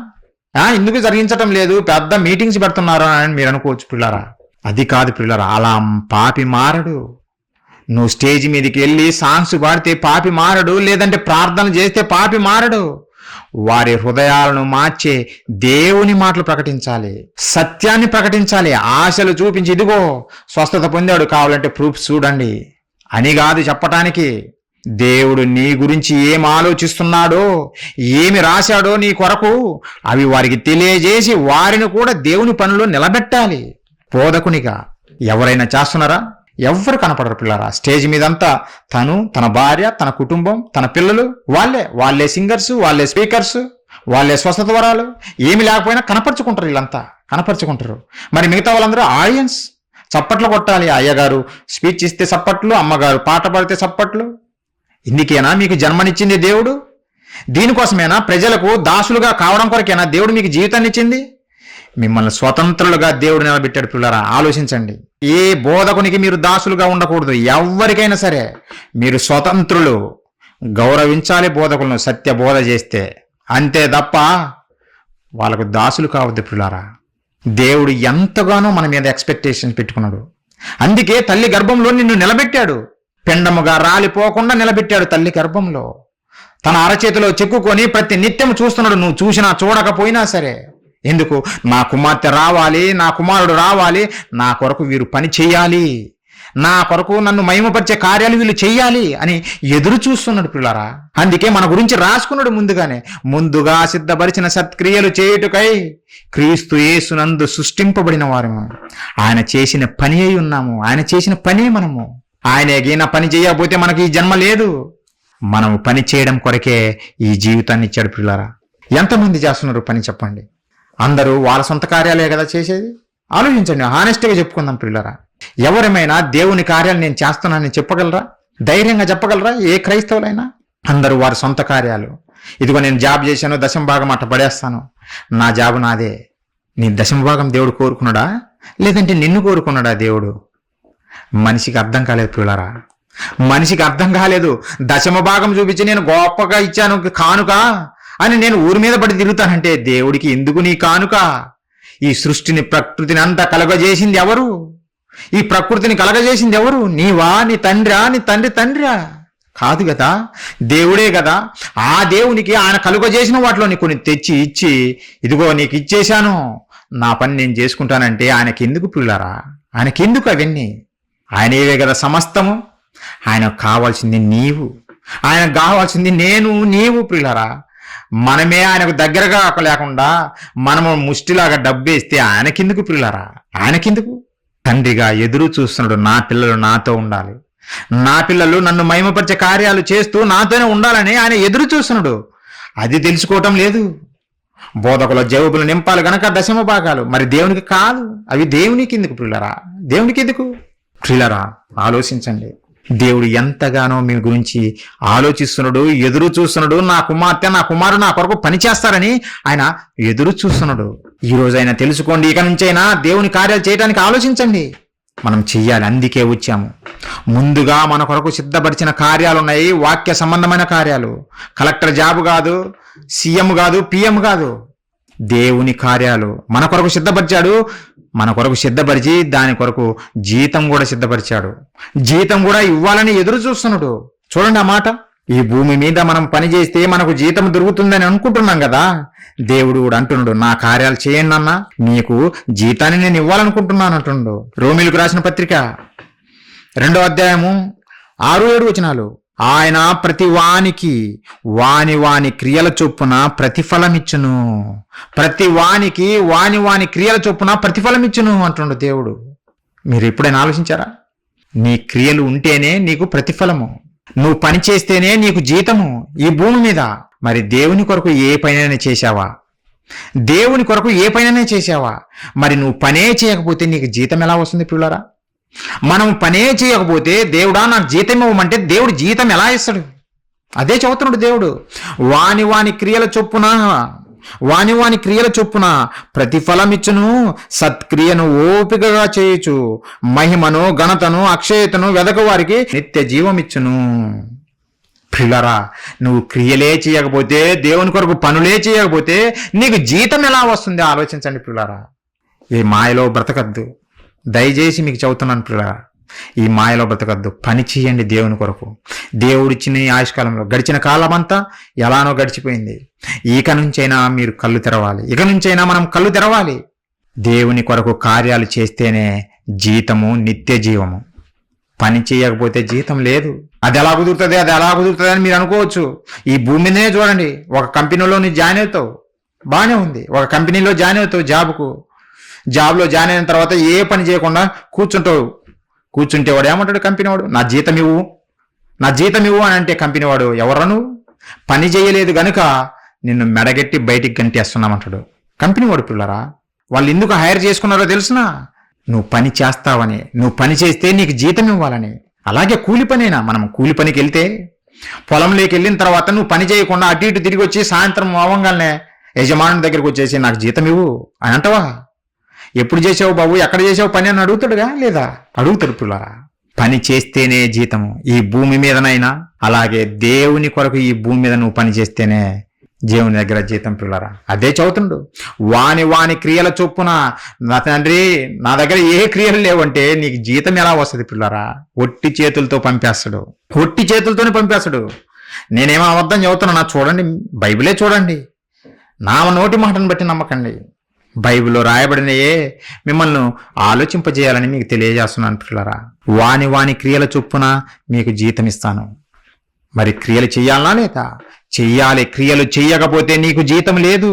ఎందుకు జరిగించటం లేదు, పెద్ద మీటింగ్స్ పెడుతున్నారా అని మీరు అనుకోవచ్చు పిల్లరా. అది కాదు పిల్లరా, అలా పాపి మారడు. నువ్వు స్టేజ్ మీదకి వెళ్ళి సాంగ్స్ పాడితే పాపి మారడు, లేదంటే ప్రార్థన చేస్తే పాపి మారడు. వారి హృదయాలను మార్చే దేవుని మాటలు ప్రకటించాలి, సత్యాన్ని ప్రకటించాలి. ఆశలు చూపించి ఇదిగో స్వస్థత పొందాడు కావాలంటే ప్రూఫ్ చూడండి అని కాదు చెప్పటానికి. దేవుడు నీ గురించి ఏం ఆలోచిస్తున్నాడో, ఏమి రాశాడో నీ కొరకు అవి వారికి తెలియజేసి వారిని కూడా దేవుని పనిలో నిలబెట్టాలి. బోధకునిగా ఎవరైనా చేస్తున్నారా? ఎవ్వరు కనపడరు పిల్లరా. స్టేజ్ మీదంతా తను, తన భార్య, తన కుటుంబం, తన పిల్లలు, వాళ్ళే సింగర్స్, వాళ్ళే స్పీకర్స్, వాళ్ళే స్వస్థత వరాలు. ఏమి లేకపోయినా కనపరుచుకుంటారు, వీళ్ళంతా కనపరుచుకుంటారు. మరి మిగతా వాళ్ళందరూ ఆడియన్స్ చప్పట్లు కొట్టాలి. అయ్యగారు స్పీచ్ ఇస్తే చప్పట్లు, అమ్మగారు పాట పాడితే చప్పట్లు. ఇందుకేనా మీకు జన్మనిచ్చింది దేవుడు? దీనికోసమేనా ప్రజలకు దాసులుగా కావడం కొరకేనా దేవుడు మీకు జీవితాన్ని ఇచ్చింది? మిమ్మల్ని స్వతంత్రులుగా దేవుడు నిలబెట్టాడు పిల్లరా. ఆలోచించండి. ఏ బోధకునికి మీరు దాసులుగా ఉండకూడదు. ఎవరికైనా సరే మీరు స్వతంత్రులు. గౌరవించాలి బోధకులను సత్య బోధ చేస్తే, అంతే తప్ప వాళ్ళకు దాసులు కావద్దు పిల్లరా. దేవుడు ఎంతగానో మన మీద ఎక్స్పెక్టేషన్స్ పెట్టుకున్నాడు. అందుకే తల్లి గర్భంలో నిన్ను నిలబెట్టాడు. పిండముగా రాలిపోకుండా నిలబెట్టాడు తల్లి గర్భంలో. తన అరచేతిలో చెక్కుకొని ప్రతి నిత్యం చూస్తున్నాడు, నువ్వు చూసినా చూడకపోయినా సరే. ఎందుకు? నా కుమార్తె రావాలి, నా కుమారుడు రావాలి, నా కొరకు వీరు పని చెయ్యాలి, నా కొరకు నన్ను మహిమపరిచే కార్యాలు వీళ్ళు చెయ్యాలి అని ఎదురు చూస్తున్నాడు పిల్లరా. అందుకే మన గురించి రాసుకున్నాడు ముందుగానే. ముందుగా సిద్ధపరిచిన సత్క్రియలు చేయుటకై క్రీస్తు యేసునందు సృష్టింపబడిన వారము. ఆయన చేసిన పని అయి ఉన్నాము. ఆయన చేసిన పనే మనము. ఆయన ఎగిన పని చేయకపోతే మనకి ఈ జన్మ లేదు. మనము పని చేయడం కొరకే ఈ జీవితాన్ని ఇచ్చాడు పిల్లరా. ఎంతమంది చేస్తున్నారు పని చెప్పండి? అందరూ వాళ్ళ సొంత కార్యాలే కదా చేసేది. ఆలోచించండి, హానెస్ట్గా చెప్పుకుందాం పిల్లరా. ఎవరేమైనా దేవుని కార్యాలు నేను చేస్తున్నానని చెప్పగలరా? ధైర్యంగా చెప్పగలరా? ఏ క్రైస్తవులైనా? అందరూ వారి సొంత కార్యాలు. ఇదిగో నేను జాబ్ చేశాను, దశమభాగం అట్ట పడేస్తాను, నా జాబు నాదే. నీ దశమభాగం దేవుడు కోరుకున్నాడా, లేదంటే నిన్ను కోరుకున్నాడా దేవుడు? మనిషికి అర్థం కాలేదు పిల్లరా. మనిషికి అర్థం కాలేదు. దశమభాగం చూపించి నేను గొప్పగా ఇచ్చాను కానుక అని నేను ఊరి మీద పడి తిరుగుతానంటే దేవుడికి ఎందుకు నీ కానుక? ఈ సృష్టిని ప్రకృతిని అంతా కలగజేసింది ఎవరు? ఈ ప్రకృతిని కలగజేసింది ఎవరు? నీవా? నీ తండ్రా? నీ తండ్రా? కాదు కదా, దేవుడే కదా. ఆ దేవునికి ఆయన కలుగజేసిన వాటిలో కొన్ని తెచ్చి ఇచ్చి, ఇదిగో నీకు ఇచ్చేశాను, నా పని నేను చేసుకుంటానంటే ఆయనకెందుకు పిల్లరా? ఆయనకెందుకు అవన్నీ? ఆయనేవే కదా సమస్తము. ఆయనకు కావాల్సింది నీవు, ఆయనకు కావాల్సింది నేను, నీవు పిల్లరా. మనమే ఆయనకు దగ్గరగా లేకుండా మనము ముష్టిలాగా డబ్బేస్తే ఆయనకెందుకు పిల్లరా? ఆయనకెందుకు? తండ్రిగా ఎదురు చూస్తున్నాడు, నా పిల్లలు నాతో ఉండాలి, నా పిల్లలు నన్ను మహిమపరిచే కార్యాలు చేస్తూ నాతోనే ఉండాలని ఆయన ఎదురు చూస్తున్నాడు. అది తెలుసుకోవటం లేదు. బోధకుల జేబులు నింపాలి గనక దశమ భాగాలు, మరి దేవునికి కాదు. అవి దేవునికి ఎందుకు పిల్లరా? దేవునికి ఎందుకు పిల్లరా? ఆలోచించండి. దేవుడు ఎంతగానో మీ గురించి ఆలోచిస్తున్నాడు, ఎదురు చూస్తున్నాడు. నా కుమార్తె, నా కుమారుడు నా కొరకు పని చేస్తారని ఆయన ఎదురు చూస్తున్నాడు. ఈ రోజైనా తెలుసుకోండి. ఇక నుంచైనా దేవుని కార్యాలు చేయడానికి ఆలోచించండి. మనం చెయ్యాలి, అందుకే వచ్చాము. ముందుగా మన కొరకు సిద్ధపరిచిన కార్యాలు ఉన్నాయి, వాక్య సంబంధమైన కార్యాలు. కలెక్టర్ జాబ్ కాదు, సీఎం కాదు, పిఎం కాదు. దేవుని కార్యాలు మన కొరకు సిద్ధపరిచాడు. మన కొరకు సిద్ధపరిచి దాని కొరకు జీతం కూడా సిద్ధపరిచాడు. జీతం కూడా ఇవ్వాలని ఎదురు చూస్తున్నాడు. చూడండి ఆ మాట. ఈ భూమి మీద మనం పని చేస్తే మనకు జీతం దొరుకుతుందని అనుకుంటున్నాం కదా. దేవుడు కూడా అంటున్నాడు, నా కార్యాలు చేయండి అన్నా, మీకు జీతాన్ని నేను ఇవ్వాలనుకుంటున్నాను అంటున్నాడు. రోమీలకు రాసిన పత్రిక 2వ అధ్యాయము 6-7 వచనాలు. ఆయన ప్రతి వానికి వాని క్రియల చొప్పున ప్రతిఫలమిచ్చును. ప్రతి వానికి వాని క్రియల చొప్పున ప్రతిఫలమిచ్చును అంటున్నాడు దేవుడు. మీరు ఎప్పుడైనా ఆలోచించారా? నీ క్రియలు ఉంటేనే నీకు ప్రతిఫలము, నువ్వు పని చేస్తేనే నీకు జీతము ఈ భూమి మీద. మరి దేవుని కొరకు ఏ పనైనా చేశావా? దేవుని కొరకు ఏ పనైనా చేశావా? మరి నువ్వు పనే చేయకపోతే నీకు జీతం ఎలా వస్తుంది పిల్లరా? మనం పనే చేయకపోతే దేవుడా నాకు జీతం ఇవ్వమంటే దేవుడు జీతం ఎలా ఇస్తాడు? అదే చదువుతున్నాడు దేవుడు. వాని క్రియల చొప్పున ప్రతిఫలమిచ్చును. సత్క్రియను ఓపికగా చేయొచ్చు. మహిమను, ఘనతను, అక్షయతను వెదక వారికి నిత్య జీవమిచ్చును. పిల్లరా, నువ్వు క్రియలే చేయకపోతే, దేవుని కొరకు పనులే చేయకపోతే నీకు జీతం ఎలా వస్తుంది? ఆలోచించండి పిల్లరా. ఈ మాయలో బ్రతకద్దు. దయచేసి మీకు చెబుతున్నాను పిల్లరా, ఈ మాయలో బ్రతకద్దు. పని చేయండి దేవుని కొరకు. దేవుడిచ్చిన ఈ ఆయుష్కాలంలో గడిచిన కాలమంతా ఎలానో గడిచిపోయింది. ఇక నుంచైనా మీరు కళ్ళు తెరవాలి. ఇక నుంచైనా మనం కళ్ళు తెరవాలి. దేవుని కొరకు కార్యాలు చేస్తేనే జీతము, నిత్య జీవము. పని చేయకపోతే జీతం లేదు. అది ఎలా కుదురుతుంది అని మీరు అనుకోవచ్చు. ఈ భూమి మీదనే చూడండి. ఒక కంపెనీలో నువ్వు జాయిన్ అవుతావు, బాగానే ఉంది. ఒక కంపెనీలో జాయిన్ అవుతావు జాబ్లో జాయిన్ అయిన తర్వాత ఏ పని చేయకుండా కూర్చుంటే వాడు ఏమంటాడు? కంపెనీ వాడు, నా జీతం ఇవ్వు అని అంటే కంపెనీ వాడు, ఎవరా నువ్వు? పని చేయలేదు గనుక నిన్ను మెడగెట్టి బయటికి గంటేస్తున్నామంటాడు కంపెనీ వాడు. పిల్లరా, వాళ్ళు ఎందుకు హైర్ చేసుకున్నారో తెలుసునా? నువ్వు పని చేస్తావని, నువ్వు పని చేస్తే నీకు జీతం ఇవ్వాలని. అలాగే కూలి పనేనా? మనం కూలి పనికి వెళ్తే, పొలంలోకి వెళ్ళిన తర్వాత నువ్వు పని చేయకుండా అటు ఇటు తిరిగి వచ్చి సాయంత్రం అవ్వగానే యజమాని దగ్గరికి వచ్చేసి నాకు జీతం ఇవ్వు అని అంటావా? ఎప్పుడు చేసావు బాబు, ఎక్కడ చేసావు పని అని అడుగుతాడుగా? లేదా? అడుగుతాడు పిల్లరా. పని చేస్తేనే జీతము ఈ భూమి మీదనైనా, అలాగే దేవుని కొరకు ఈ భూమి మీద నువ్వు పని చేస్తేనే దేవుని దగ్గర జీతం పిల్లరా. అదే చదువుతుండు. వాని క్రియల చొప్పున. నా తండ్రి, నా దగ్గర ఏ క్రియలు లేవంటే నీకు జీతం ఎలా వస్తుంది పిల్లరా? ఒట్టి చేతులతోనే పంపేస్తాడు. నేనేమో అబద్ధం చదువుతున్నా? చూడండి, బైబిలే చూడండి. నా నోటి మాటను బట్టి నమ్మకండి. బైబిల్లో రాయబడినయే మిమ్మల్ని ఆలోచింపజేయాలని మీకు తెలియజేస్తున్నాను పిల్లరా. వాని క్రియల చొప్పున మీకు జీతం ఇస్తాను. మరి క్రియలు చెయ్యాలనా లేదా? చెయ్యాలి. క్రియలు చెయ్యకపోతే నీకు జీతం లేదు.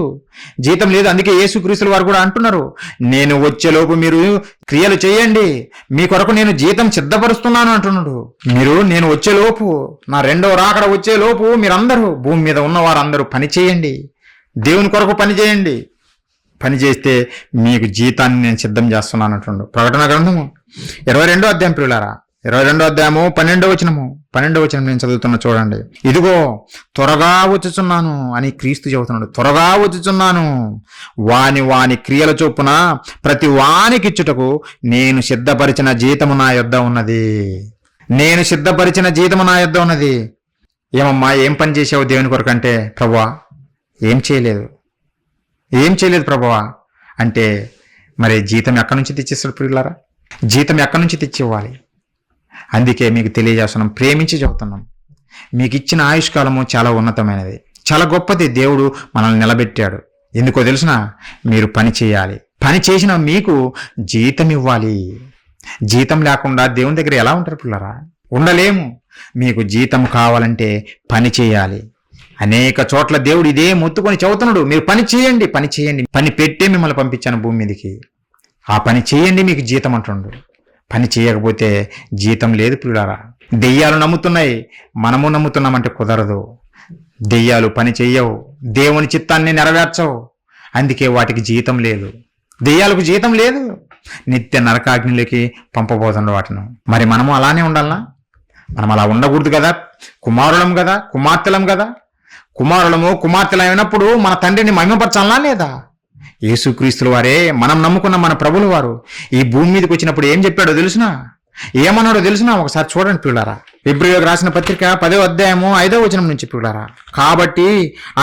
అందుకే యేసుక్రీస్తుల వారు కూడా అంటున్నారు, నేను వచ్చేలోపు మీరు క్రియలు చేయండి, మీ కొరకు నేను జీతం సిద్ధపరుస్తున్నాను అంటున్నాడు. నేను వచ్చేలోపు, నా 2వ రాకడ వచ్చేలోపు మీరందరూ, భూమి మీద ఉన్న వారందరూ పని చేయండి, దేవుని కొరకు పని చేయండి. పని చేస్తే మీకు జీతాన్ని నేను సిద్ధం చేస్తున్నాను అంటుండు. ప్రకటన గ్రంథము 22వ అధ్యాయం పిల్లరా, 22వ అధ్యాయము 12వ వచనం నేను చదువుతున్నా చూడండి. ఇదిగో త్వరగా వచ్చుచున్నాను అని క్రీస్తు చెబుతున్నాడు. త్వరగా వచ్చుచున్నాను. వాని క్రియల చొప్పున ప్రతి వానికిచ్చుటకు నేను సిద్ధపరిచిన జీతము నా యొద్ద ఉన్నది. ఏమమ్మా, ఏం పని చేసావు దేవుని కొరకు అంటే, ప్రభువా ఏం చేయలేదు, ఏం చేయలేదు ప్రభువా అంటే మరి జీతం ఎక్కడి నుంచి తెచ్చిస్తారు ప్రియులారా? జీతం ఎక్కడి నుంచి తెచ్చివ్వాలి? అందుకే మీకు తెలియజేస్తున్నాం, ప్రేమించి చెబుతున్నాం. మీకు ఇచ్చిన ఆయుష్కాలము చాలా ఉన్నతమైనది, చాలా గొప్పది. దేవుడు మనల్ని నిలబెట్టాడు. ఎందుకో తెలుసునా? మీరు పని చేయాలి. పని చేసిన మీకు జీతం ఇవ్వాలి. జీతం లేకుండా దేవుని దగ్గర ఎలా ఉంటారు పిల్లరా? ఉండలేము. మీకు జీతం కావాలంటే పని చేయాలి. అనేక చోట్ల దేవుడు ఇదే మొత్తుకొని చెబుతున్నాడు, మీరు పని చేయండి, పని చేయండి. పని పెట్టే మిమ్మల్ని పంపించాను భూమి మీదకి. ఆ పని చేయండి, మీకు జీతం అంటుండు. పని చేయకపోతే జీతం లేదు పిల్లారా. దెయ్యాలు నమ్ముతున్నాయి, మనము నమ్ముతున్నామంటే కుదరదు. దెయ్యాలు పని చెయ్యవు, దేవుని చిత్తాన్ని నెరవేర్చవు. అందుకే వాటికి జీతం లేదు. దెయ్యాలకు జీతం లేదు, నిత్య నరకాగ్నిలోకి పంపబోతుండ్రు వాటిని. మరి మనము అలానే ఉండాలనా? మనం అలా ఉండకూడదు కదా. కుమారులం కదా, కుమార్తెలం కదా. కుమారులము కుమార్తెలు అయినప్పుడు మన తండ్రిని మహిమపరచాలా లేదా? యేసుక్రీస్తుల వారే మనం నమ్ముకున్న మన ప్రభుల వారు ఈ భూమి మీదకి వచ్చినప్పుడు ఏం చెప్పాడో తెలుసునా? ఏమన్నాడో తెలుసునా? ఒకసారి చూడండి పిల్లారా. ఫిబ్రవరికి రాసిన పత్రిక 10వ అధ్యాయము 5వ వచనం నుంచి పిల్లారా. కాబట్టి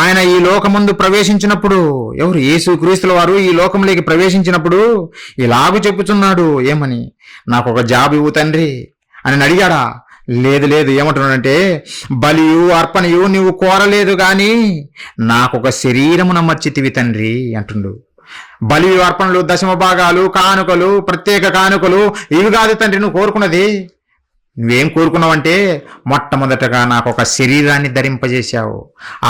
ఆయన ఈ లోకమందు ప్రవేశించినప్పుడు, ఎవరు? యేసుక్రీస్తుల వారు ఈ లోకంలోకి ప్రవేశించినప్పుడు ఇలాగూ చెప్పుచున్నాడు. ఏమని? నాకు ఒక జాబ్ ఇవ్వు తండ్రి అని అడిగాడా? లేదు లేదు. ఏమంటున్నాడంటే, బలియు అర్పణయు నువ్వు కోరలేదు గాని నాకొక శరీరమున మర్చితివి తండ్రి అంటుండు. బలి అర్పణలు, దశమ భాగాలు, కానుకలు, ప్రత్యేక కానుకలు ఇవి కాదు తండ్రి నువ్వు కోరుకున్నది. నువ్వేం కోరుకున్నావంటే మొట్టమొదటగా నాకు ఒక శరీరాన్ని ధరింపజేశావు.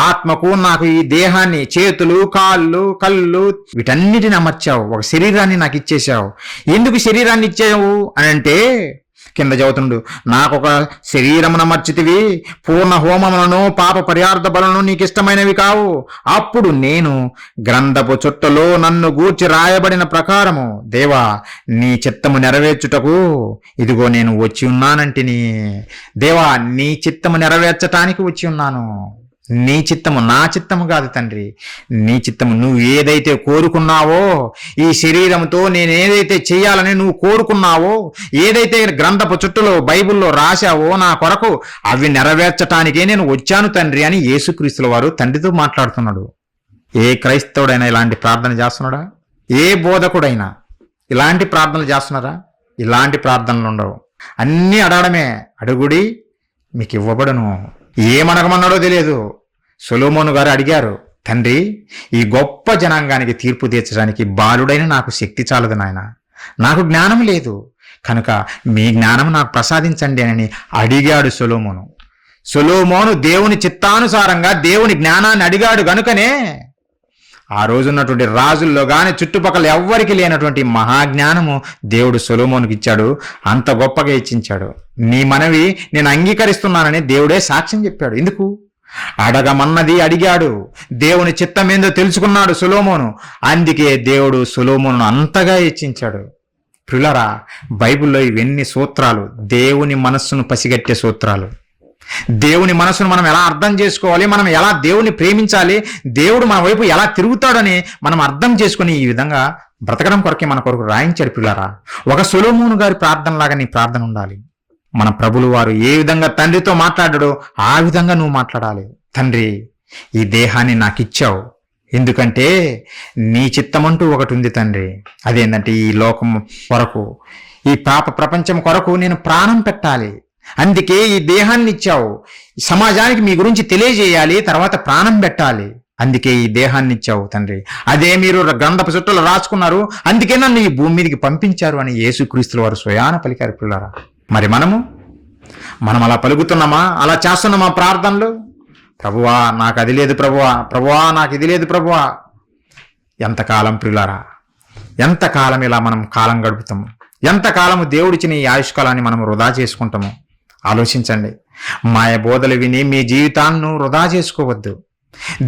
ఆత్మకు నాకు ఈ దేహాన్ని, చేతులు, కాళ్ళు, కళ్ళు వీటన్నిటిని అమర్చావు. ఒక శరీరాన్ని నాకు ఇచ్చేశావు. ఎందుకు శరీరాన్ని ఇచ్చావు అని అంటే, కింద చదువుతుండు, నాకొక శరీరమున మర్చితివి, పూర్ణ హోమములను పాప పరిహార్థ బలను నీకు ఇష్టమైనవి కావు. అప్పుడు నేను గ్రంథపు చుట్టలో నన్ను గూర్చి రాయబడిన ప్రకారము దేవా నీ చిత్తము నెరవేర్చుటకు ఇదిగో నేను వచ్చి ఉన్నానంటిని. దేవా నీ చిత్తము నెరవేర్చటానికి వచ్చి ఉన్నాను. నీ చిత్తము, నా చిత్తము కాదు తండ్రి, నీ చిత్తము. నువ్వు ఏదైతే కోరుకున్నావో, ఈ శరీరంతో నేను ఏదైతే చేయాలని నువ్వు కోరుకున్నావో, ఏదైతే గ్రంథపు చుట్టలో బైబిల్లో రాశావో నా కొరకు, అవి నెరవేర్చటానికే నేను వచ్చాను తండ్రి అని యేసుక్రీస్తుల వారు తండ్రితో మాట్లాడుతున్నాడు. ఏ క్రైస్తవుడైనా ఇలాంటి ప్రార్థన చేస్తున్నాడా? ఏ బోధకుడైనా ఇలాంటి ప్రార్థనలు చేస్తున్నారా? ఇలాంటి ప్రార్థనలు ఉండవు. అన్నీ అడగడమే. అడుగుడి మీకు ఇవ్వబడును. ఏమనగమన్నాడో తెలియదు. సొలొమోను గారు అడిగారు, తండ్రి ఈ గొప్ప జనాంగానికి తీర్పు తీర్చడానికి బాలుడైన నాకు శక్తి చాలదు నాయన, నాకు జ్ఞానం లేదు కనుక మీ జ్ఞానం నాకు ప్రసాదించండి అని అడిగాడు సొలొమోను. సొలొమోను దేవుని చిత్తానుసారంగా దేవుని జ్ఞానాన్ని అడిగాడు గనుకనే ఆ రోజున్నటువంటి రాజుల్లో గాని చుట్టుపక్కల ఎవ్వరికి లేనటువంటి మహాజ్ఞానము దేవుడు సొలొమోనుకి ఇచ్చాడు. అంత గొప్పగా ఇచ్చించాడు. నీ మనవి నేను అంగీకరిస్తున్నానని దేవుడే సాక్ష్యం చెప్పాడు. ఎందుకు? అడగమన్నది అడిగాడు, దేవుని చిత్తమేందో తెలుసుకున్నాడు సొలొమోను. అందుకే దేవుడు సొలొమోనును అంతగా హెచ్చించాడు. ప్రియులారా, బైబిల్లో ఇవన్నీ సూత్రాలు, దేవుని మనస్సును పసిగట్టే సూత్రాలు. దేవుని మనసును మనం ఎలా అర్థం చేసుకోవాలి, మనం ఎలా దేవుని ప్రేమించాలి, దేవుడు మన వైపు ఎలా తిరుగుతాడని మనం అర్థం చేసుకుని ఈ విధంగా బ్రతకడం కొరకే మన కొరకు రాయించాడు. పిల్లారా, ఒక సొలొమోను గారి ప్రార్థనలాగా నీ ప్రార్థన ఉండాలి. మన ప్రభులు వారు ఏ విధంగా తండ్రితో మాట్లాడాడో ఆ విధంగా నువ్వు మాట్లాడాలి. తండ్రి ఈ దేహాన్ని నాకు ఇచ్చావు, ఎందుకంటే నీ చిత్తమంటూ ఒకటి ఉంది తండ్రి. అదేంటంటే ఈ లోకం కొరకు, ఈ పాప ప్రపంచం కొరకు నేను ప్రాణం పెట్టాలి. అందుకే ఈ దేహాన్ని ఇచ్చావు. సమాజానికి మీ గురించి తెలియజేయాలి, తర్వాత ప్రాణం పెట్టాలి. అందుకే ఈ దేహాన్ని ఇచ్చావు తండ్రి. అదే మీరు గ్రంథపు చుట్టలు రాసుకున్నారు, అందుకే నన్ను ఈ భూమి మీదకి పంపించారు అని యేసుక్రీస్తుల వారు స్వయాన పలికారు. పిల్లారా, మరి మనం అలా పలుకుతున్నామా? అలా చేస్తున్నామా ప్రార్థనలు? ప్రభువా నాకు అది లేదు ప్రభువా, ప్రభువా నాకు ఇది లేదు ప్రభువా. ఎంతకాలం ప్రియులారా, ఎంతకాలం ఇలా మనం కాలం గడుపుతాము? ఎంతకాలము దేవుడిచ్చిన ఈ ఆయుష్కాలాన్ని మనం వృధా చేసుకుంటాము? ఆలోచించండి. మాయ బోధలు విని మీ జీవితాలను వృధా చేసుకోవద్దు.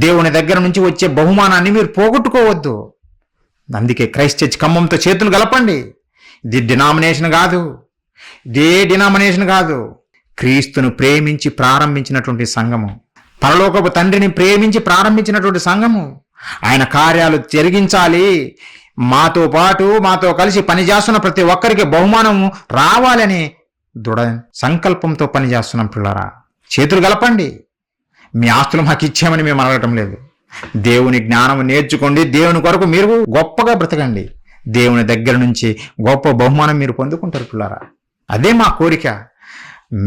దేవుని దగ్గర నుంచి వచ్చే బహుమానాన్ని మీరు పోగొట్టుకోవద్దు. అందుకే క్రైస్ట్ చర్చ్ ఖమ్మంతో చేతులు కలపండి. ఇది డినామినేషన్ కాదు, ఇదే డినామినేషన్ కాదు. క్రీస్తును ప్రేమించి ప్రారంభించినటువంటి సంఘము, పరలోకపు తండ్రిని ప్రేమించి ప్రారంభించినటువంటి సంఘము. ఆయన కార్యాలు జరిగించాలి, మాతో పాటు మాతో కలిసి పనిచేస్తున్న ప్రతి ఒక్కరికి బహుమానం రావాలని దృఢ సంకల్పంతో పనిచేస్తున్నాం. పిల్లరా, చేతులు కలపండి. మీ ఆస్తులు మాకు ఇచ్చామని మేము అడగటం లేదు. దేవుని జ్ఞానం నేర్చుకోండి, దేవుని కొరకు మీరు గొప్పగా బ్రతకండి, దేవుని దగ్గర నుంచి గొప్ప బహుమానం మీరు పొందుకుంటారు పిల్లారా. అదే మా కోరిక.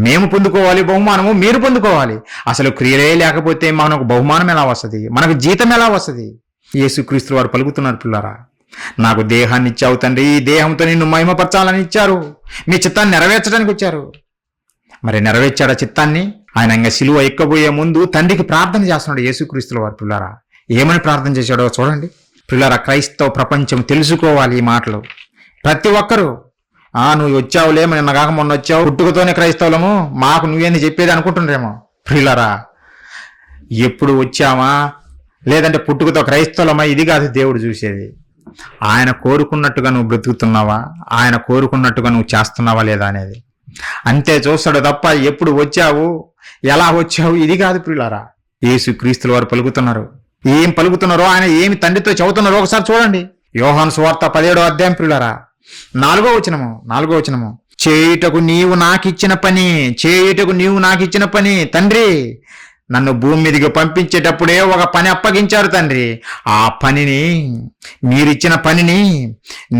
మేము పొందుకోవాలి బహుమానము, మీరు పొందుకోవాలి. అసలు క్రియలే లేకపోతే మనకు బహుమానం ఎలా వస్తుంది, మనకు జీతం ఎలా వస్తుంది? యేసుక్రీస్తు వారు పలుకుతున్నారు పిల్లారా, నాకు దేహాన్ని ఇచ్చావు తండ్రి, ఈ దేహంతో నిన్ను మహిమపరచాలని ఇచ్చారు, మీ చిత్తాన్ని నెరవేర్చడానికి వచ్చారు. మరి నెరవేర్చాడా చిత్తాన్ని? ఆయన ఇంకా సిలువ ఎక్కబోయే ముందు తండ్రికి ప్రార్థన చేస్తున్నాడు యేసుక్రీస్తుల వారు పిల్లారా. ఏమని ప్రార్థన చేశాడో చూడండి పిల్లారా. క్రైస్తవ ప్రపంచం తెలుసుకోవాలి ఈ మాటలు. ప్రతి ఒక్కరూ నువ్వు వచ్చావులే, నిన్న కాక మొన్న వచ్చావు, పుట్టుకతోనే క్రైస్తవులము, మాకు నువ్వేంది చెప్పేది అనుకుంటుండ్రేమో. పిల్లారా, ఎప్పుడు వచ్చామా లేదంటే పుట్టుకతో క్రైస్తవులమా, ఇది కాదు దేవుడు చూసేది. ఆయన కోరుకున్నట్టుగా నువ్వు బ్రతుకుతున్నావా, ఆయన కోరుకున్నట్టుగా నువ్వు చేస్తున్నావా లేదా అనేది అంతే చూస్తాడు తప్ప ఎప్పుడు వచ్చావు, ఎలా వచ్చావు, ఇది కాదు పిల్లారా. యేసుక్రీస్తుల వారు పలుకుతున్నారు. ఏం పలుకుతున్నారో, ఆయన ఏమి తండ్రితో చెబుతున్నారో ఒకసారి చూడండి. యోహాను సువార్త 17వ అధ్యాయం పిల్లారా, 4వ వచనము. చేయుటకు నీవు నాకిచ్చిన పని తండ్రి, నన్ను భూమి మీదకి పంపించేటప్పుడే ఒక పని అప్పగించారు తండ్రి. ఆ పనిని, మీరిచ్చిన పనిని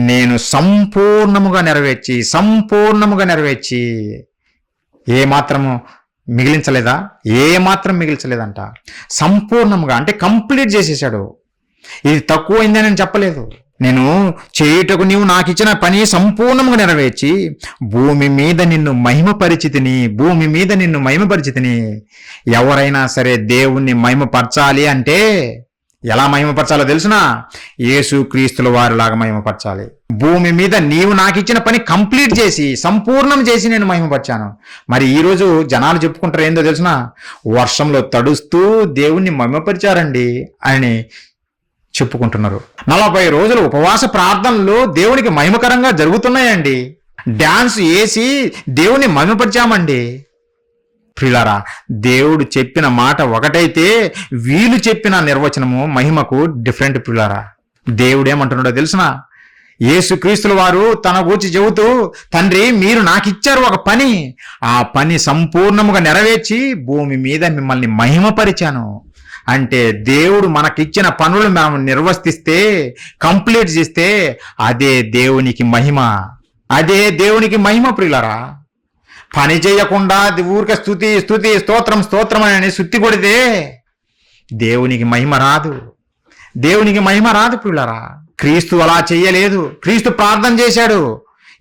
నేను సంపూర్ణముగా నెరవేర్చి ఏమాత్రము మిగిలించలేదంట. సంపూర్ణముగా అంటే కంప్లీట్ చేసేసాడు. ఇది తక్కువైందని నేను చెప్పలేదు. నేను చేయుటకు నీవు నాకిచ్చిన పని సంపూర్ణంగా నెరవేర్చి భూమి మీద నిన్ను మహిమపరిచితిని. ఎవరైనా సరే దేవుణ్ణి మహిమపరచాలి అంటే ఎలా మహిమపరచాలో తెలుసునా? యేసుక్రీస్తుల వారిలాగా మహిమపరచాలి. భూమి మీద నీవు నాకిచ్చిన పని కంప్లీట్ చేసి, సంపూర్ణం చేసి నేను మహిమపరిచాను. మరి ఈరోజు జనాలు చెప్పుకుంటారు ఏందో తెలుసునా? వర్షంలో తడుస్తూ దేవుణ్ణి మహిమపరిచారండి అని చెప్పుకుంటున్నారు. 40 రోజులు ఉపవాస ప్రార్థనలు దేవునికి మహిమకరంగా జరుగుతున్నాయండి. డాన్స్ వేసి దేవుని మహిమపరిచామండి. ప్రియులారా, దేవుడు చెప్పిన మాట ఒకటైతే వీళ్ళు చెప్పిన నిర్వచనము మహిమకు డిఫరెంట్. ప్రియులారా, దేవుడు ఏమంటున్నాడో తెలుసునా? యేసుక్రీస్తుల వారు తన గూర్చి చెబుతూ, తండ్రి మీరు నాకిచ్చారు ఒక పని, ఆ పని సంపూర్ణముగా నెరవేర్చి భూమి మీద మిమ్మల్ని మహిమపరిచాను. అంటే దేవుడు మనకిచ్చిన పనులు మనం నిర్వర్తిస్తే, కంప్లీట్ చేస్తే అదే దేవునికి మహిమ. ప్రియులారా, పని చేయకుండా ఊరికే స్తుతి స్తోత్రం అని సుత్తి కొడితే దేవునికి మహిమ రాదు. ప్రియులారా, క్రీస్తు అలా చెయ్యలేదు. క్రీస్తు ప్రార్థన చేశాడు.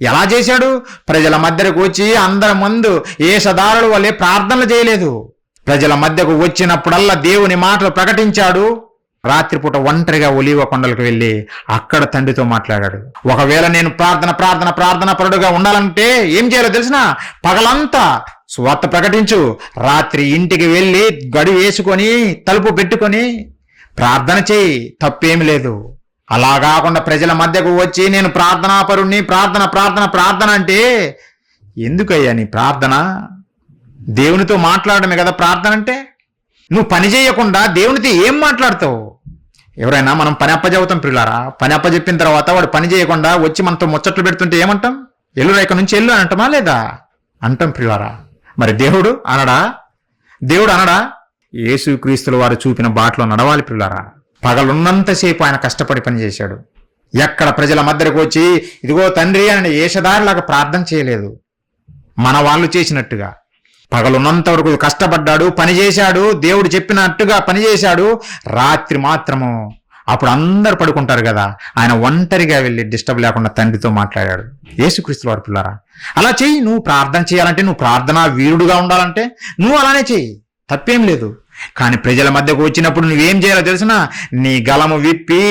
ఎలా చేశాడు? ప్రజల మధ్యకు వచ్చి అందరి ముందు ఏషధారుల వల్లే ప్రార్థనలు చేయలేదు. ప్రజల మధ్యకు వచ్చినప్పుడల్లా దేవుని మాటలు ప్రకటించాడు. రాత్రిపూట ఒంటరిగా ఒలీవ కొండలకు వెళ్ళి అక్కడ తండ్రితో మాట్లాడాడు. ఒకవేళ నేను ప్రార్థన పరుడుగా ఉండాలంటే ఏం చేయాలో తెలిసిన? పగలంతా సువార్త ప్రకటించు, రాత్రి ఇంటికి వెళ్ళి గడి వేసుకొని తలుపు పెట్టుకొని ప్రార్థన చేయి, తప్పేమి లేదు. అలా కాకుండా ప్రజల మధ్యకు వచ్చి నేను ప్రార్థనాపరుణ్ణి, ప్రార్థన అంటే ఎందుకయ్యా నీ ప్రార్థన? దేవునితో మాట్లాడమే కదా ప్రార్థన అంటే. నువ్వు పని చేయకుండా దేవునితో ఏం మాట్లాడతావు? ఎవరైనా మనం పని అప్పచెబుతాం ప్రియులారా. పని అప్పచెప్పిన తర్వాత వాడు పని చేయకుండా వచ్చి మనతో ముచ్చట్లు పెడుతుంటే ఏమంటాం? ఎల్లు రేఖ నుంచి ఎల్లు అంటామా లేదా? అంటాం ప్రియులారా. మరి దేవుడు అనడా? యేసుక్రీస్తుల వారు చూపిన బాటలో నడవాలి ప్రియులారా. పగలున్నంతసేపు ఆయన కష్టపడి పని చేశాడు. ఎక్కడ ప్రజల మధ్యకు వచ్చి ఇదిగో తండ్రి అని ఏషధారిలాగా ప్రార్థన చేయలేదు. మన వాళ్ళు చేసినట్టుగా పగలున్నంత వరకు కష్టపడ్డాడు, పని చేశాడు, దేవుడు చెప్పినట్టుగా పని చేశాడు. రాత్రి మాత్రము అప్పుడు అందరు పడుకుంటారు కదా, ఆయన ఒంటరిగా వెళ్ళి డిస్టర్బ్ లేకుండా తండ్రితో మాట్లాడాడు. యేసుక్రీస్తు వారు పిల్లారా, అలా చెయ్యి. నువ్వు ప్రార్థన చేయాలంటే, నువ్వు ప్రార్థనా వీరుడుగా ఉండాలంటే నువ్వు అలానే చెయ్యి, తప్పేం లేదు. కానీ ప్రజల మధ్యకు వచ్చినప్పుడు నువ్వేం చేయాలో తెలిసినా? నీ గలము విప్పి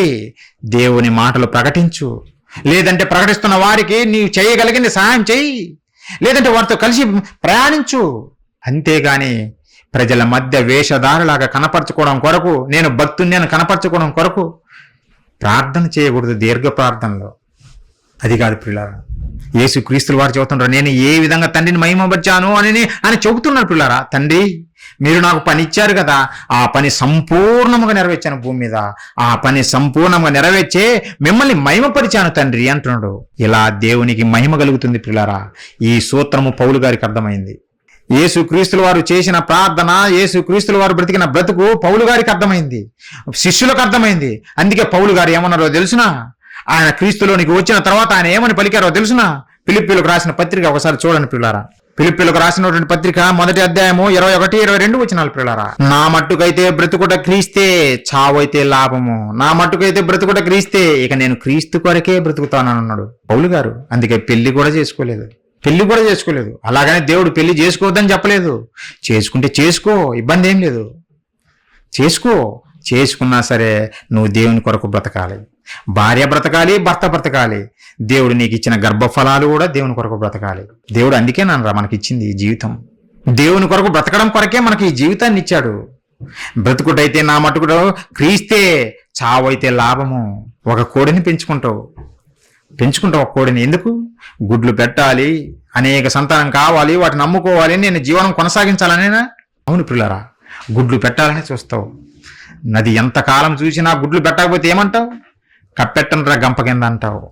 దేవుని మాటలు ప్రకటించు. లేదంటే ప్రకటిస్తున్న వారికి నీవు చేయగలిగింది సహాయం చెయ్యి, లేదంటే వారితో కలిసి ప్రయాణించు. అంతేగాని ప్రజల మధ్య వేషధారులాగా కనపరచుకోవడం కొరకు, నేను భక్తుని అని కనపరచుకోవడం కొరకు ప్రార్థన చేయకూడదు. దీర్ఘ ప్రార్థనలో అది కాదు ప్రియులారా. యేసుక్రీస్తుల వారు చెబుతున్నారు, నేను ఏ విధంగా తండ్రిని మహిమపరిచాను అని చెబుతున్నారు ప్రియులారా. తండ్రి మీరు నాకు పని ఇచ్చారు కదా, ఆ పని సంపూర్ణంగా నెరవేర్చాను భూమి మీద, ఆ పని సంపూర్ణంగా నెరవేర్చే మిమ్మల్ని మహిమపరిచాను తండ్రి అంటున్నాడు. ఇలా దేవునికి మహిమ కలుగుతుంది ప్రియులారా. ఈ సూత్రము పౌలు గారికి అర్థమైంది. యేసుక్రీస్తుల వారు చేసిన ప్రార్థన, యేసుక్రీస్తుల వారు బ్రతికిన బ్రతుకు పౌలు గారికి అర్థమైంది, శిష్యులకు అర్థమైంది. అందుకే పౌలు గారు ఏమన్నారో తెలుసునా? ఆయన క్రీస్తులోనికి వచ్చిన తర్వాత ఆయన ఏమని పలికారో తెలుసునా? ఫిలిప్పీలకు రాసిన పత్రిక ఒకసారి చూడండి పిల్లారా. ఫిలిప్పీలకు రాసినటువంటి పత్రిక 1వ అధ్యాయము 21, 22 వచనాలు పిల్లారా. నా మట్టుకైతే బ్రతుకుట క్రీస్తే, చావైతే లాభము. నా మట్టుకైతే బ్రతుకుట క్రీస్తే, ఇక నేను క్రీస్తు కొరకే బ్రతుకుతానన్నాడు పౌలు గారు. అందుకే పెళ్లి కూడా చేసుకోలేదు. అలాగనే దేవుడు పెళ్లి చేసుకోవద్దని చెప్పలేదు. చేసుకుంటే చేసుకో, ఇబ్బంది ఏం లేదు. చేసుకున్నా సరే నువ్వు దేవుని కొరకు బ్రతకాలి. భార్య బ్రతకాలి, భర్త బ్రతకాలి. దేవుడు నీకు ఇచ్చిన గర్భఫలాలు కూడా దేవుని కొరకు బ్రతకాలి. దేవుడు అందుకే నన్ను మనకి ఇచ్చింది ఈ జీవితం. దేవుని కొరకు బ్రతకడం కొరకే మనకి ఈ జీవితాన్ని ఇచ్చాడు. బ్రతుకుటైతే నా మట్టుకుడు క్రీస్తే, చావైతే లాభము. ఒక కోడిని పెంచుకుంటావు ఒక కోడిని. ఎందుకు? గుడ్లు పెట్టాలి, అనేక సంతానం కావాలి, వాటిని అమ్ముకోవాలి, నేను జీవనం కొనసాగించాలనేనా? అవును పిల్లరా, గుడ్లు పెట్టాలని చూస్తావు. నది ఎంతకాలం చూసినా గుడ్లు పెట్టకపోతే ఏమంటావు? కప్పెట్టనరా గంప కింద అంటావు.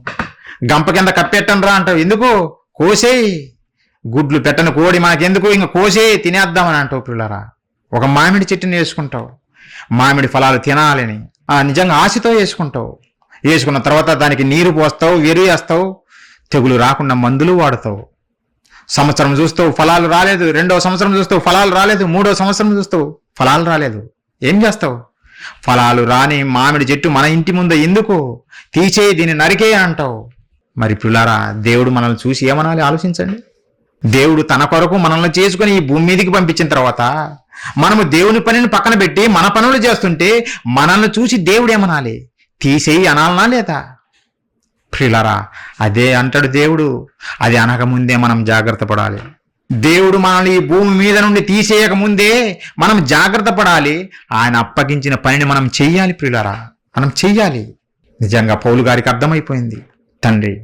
గంప కింద కప్పెట్టనరా అంటావు. ఎందుకు? కోసేయి. గుడ్లు పెట్టని కోడి మనకెందుకు, ఇంక కోసేయి, తినేద్దామని అంటావు పిల్లరా. ఒక మామిడి చెట్టుని వేసుకుంటావు, మామిడి ఫలాలు తినాలని నిజంగా ఆశతో వేసుకుంటావు. వేసుకున్న తర్వాత దానికి నీరు పోస్తావు, ఎరువు వేస్తావు, తెగులు రాకుండా మందులు వాడతావు. సంవత్సరం చూస్తావు ఫలాలు రాలేదు, 2వ సంవత్సరం చూస్తావు ఫలాలు రాలేదు, 3వ సంవత్సరం చూస్తావు ఫలాలు రాలేదు. ఏం చేస్తావు? ఫలాలు రాని మామిడి చెట్టు మన ఇంటి ముందు ఎందుకు? తీసేయి, దీన్ని నరికేయి అంటావు. మరి పిల్లారా, దేవుడు మనల్ని చూసి ఏమనాలి ఆలోచించండి. దేవుడు తన కొరకు మనల్ని చేసుకుని ఈ భూమి మీదకి పంపించిన తర్వాత మనము దేవుని పనిని పక్కన పెట్టి మన పనులు చేస్తుంటే మనల్ని చూసి దేవుడు ఏమనాలి? తీసేయి అనాలనా లేదా? ప్రియులారా, అదే అంటాడు దేవుడు. అది అనకముందే మనం జాగ్రత్త పడాలి. దేవుడు మనల్ని ఈ భూమి మీద నుండి తీసేయక ముందే మనం జాగ్రత్త పడాలి. ఆయన అప్పగించిన పనిని మనం చెయ్యాలి ప్రియులారా, మనం చెయ్యాలి. నిజంగా పౌలు గారికి అర్థమైపోయింది, తండ్రి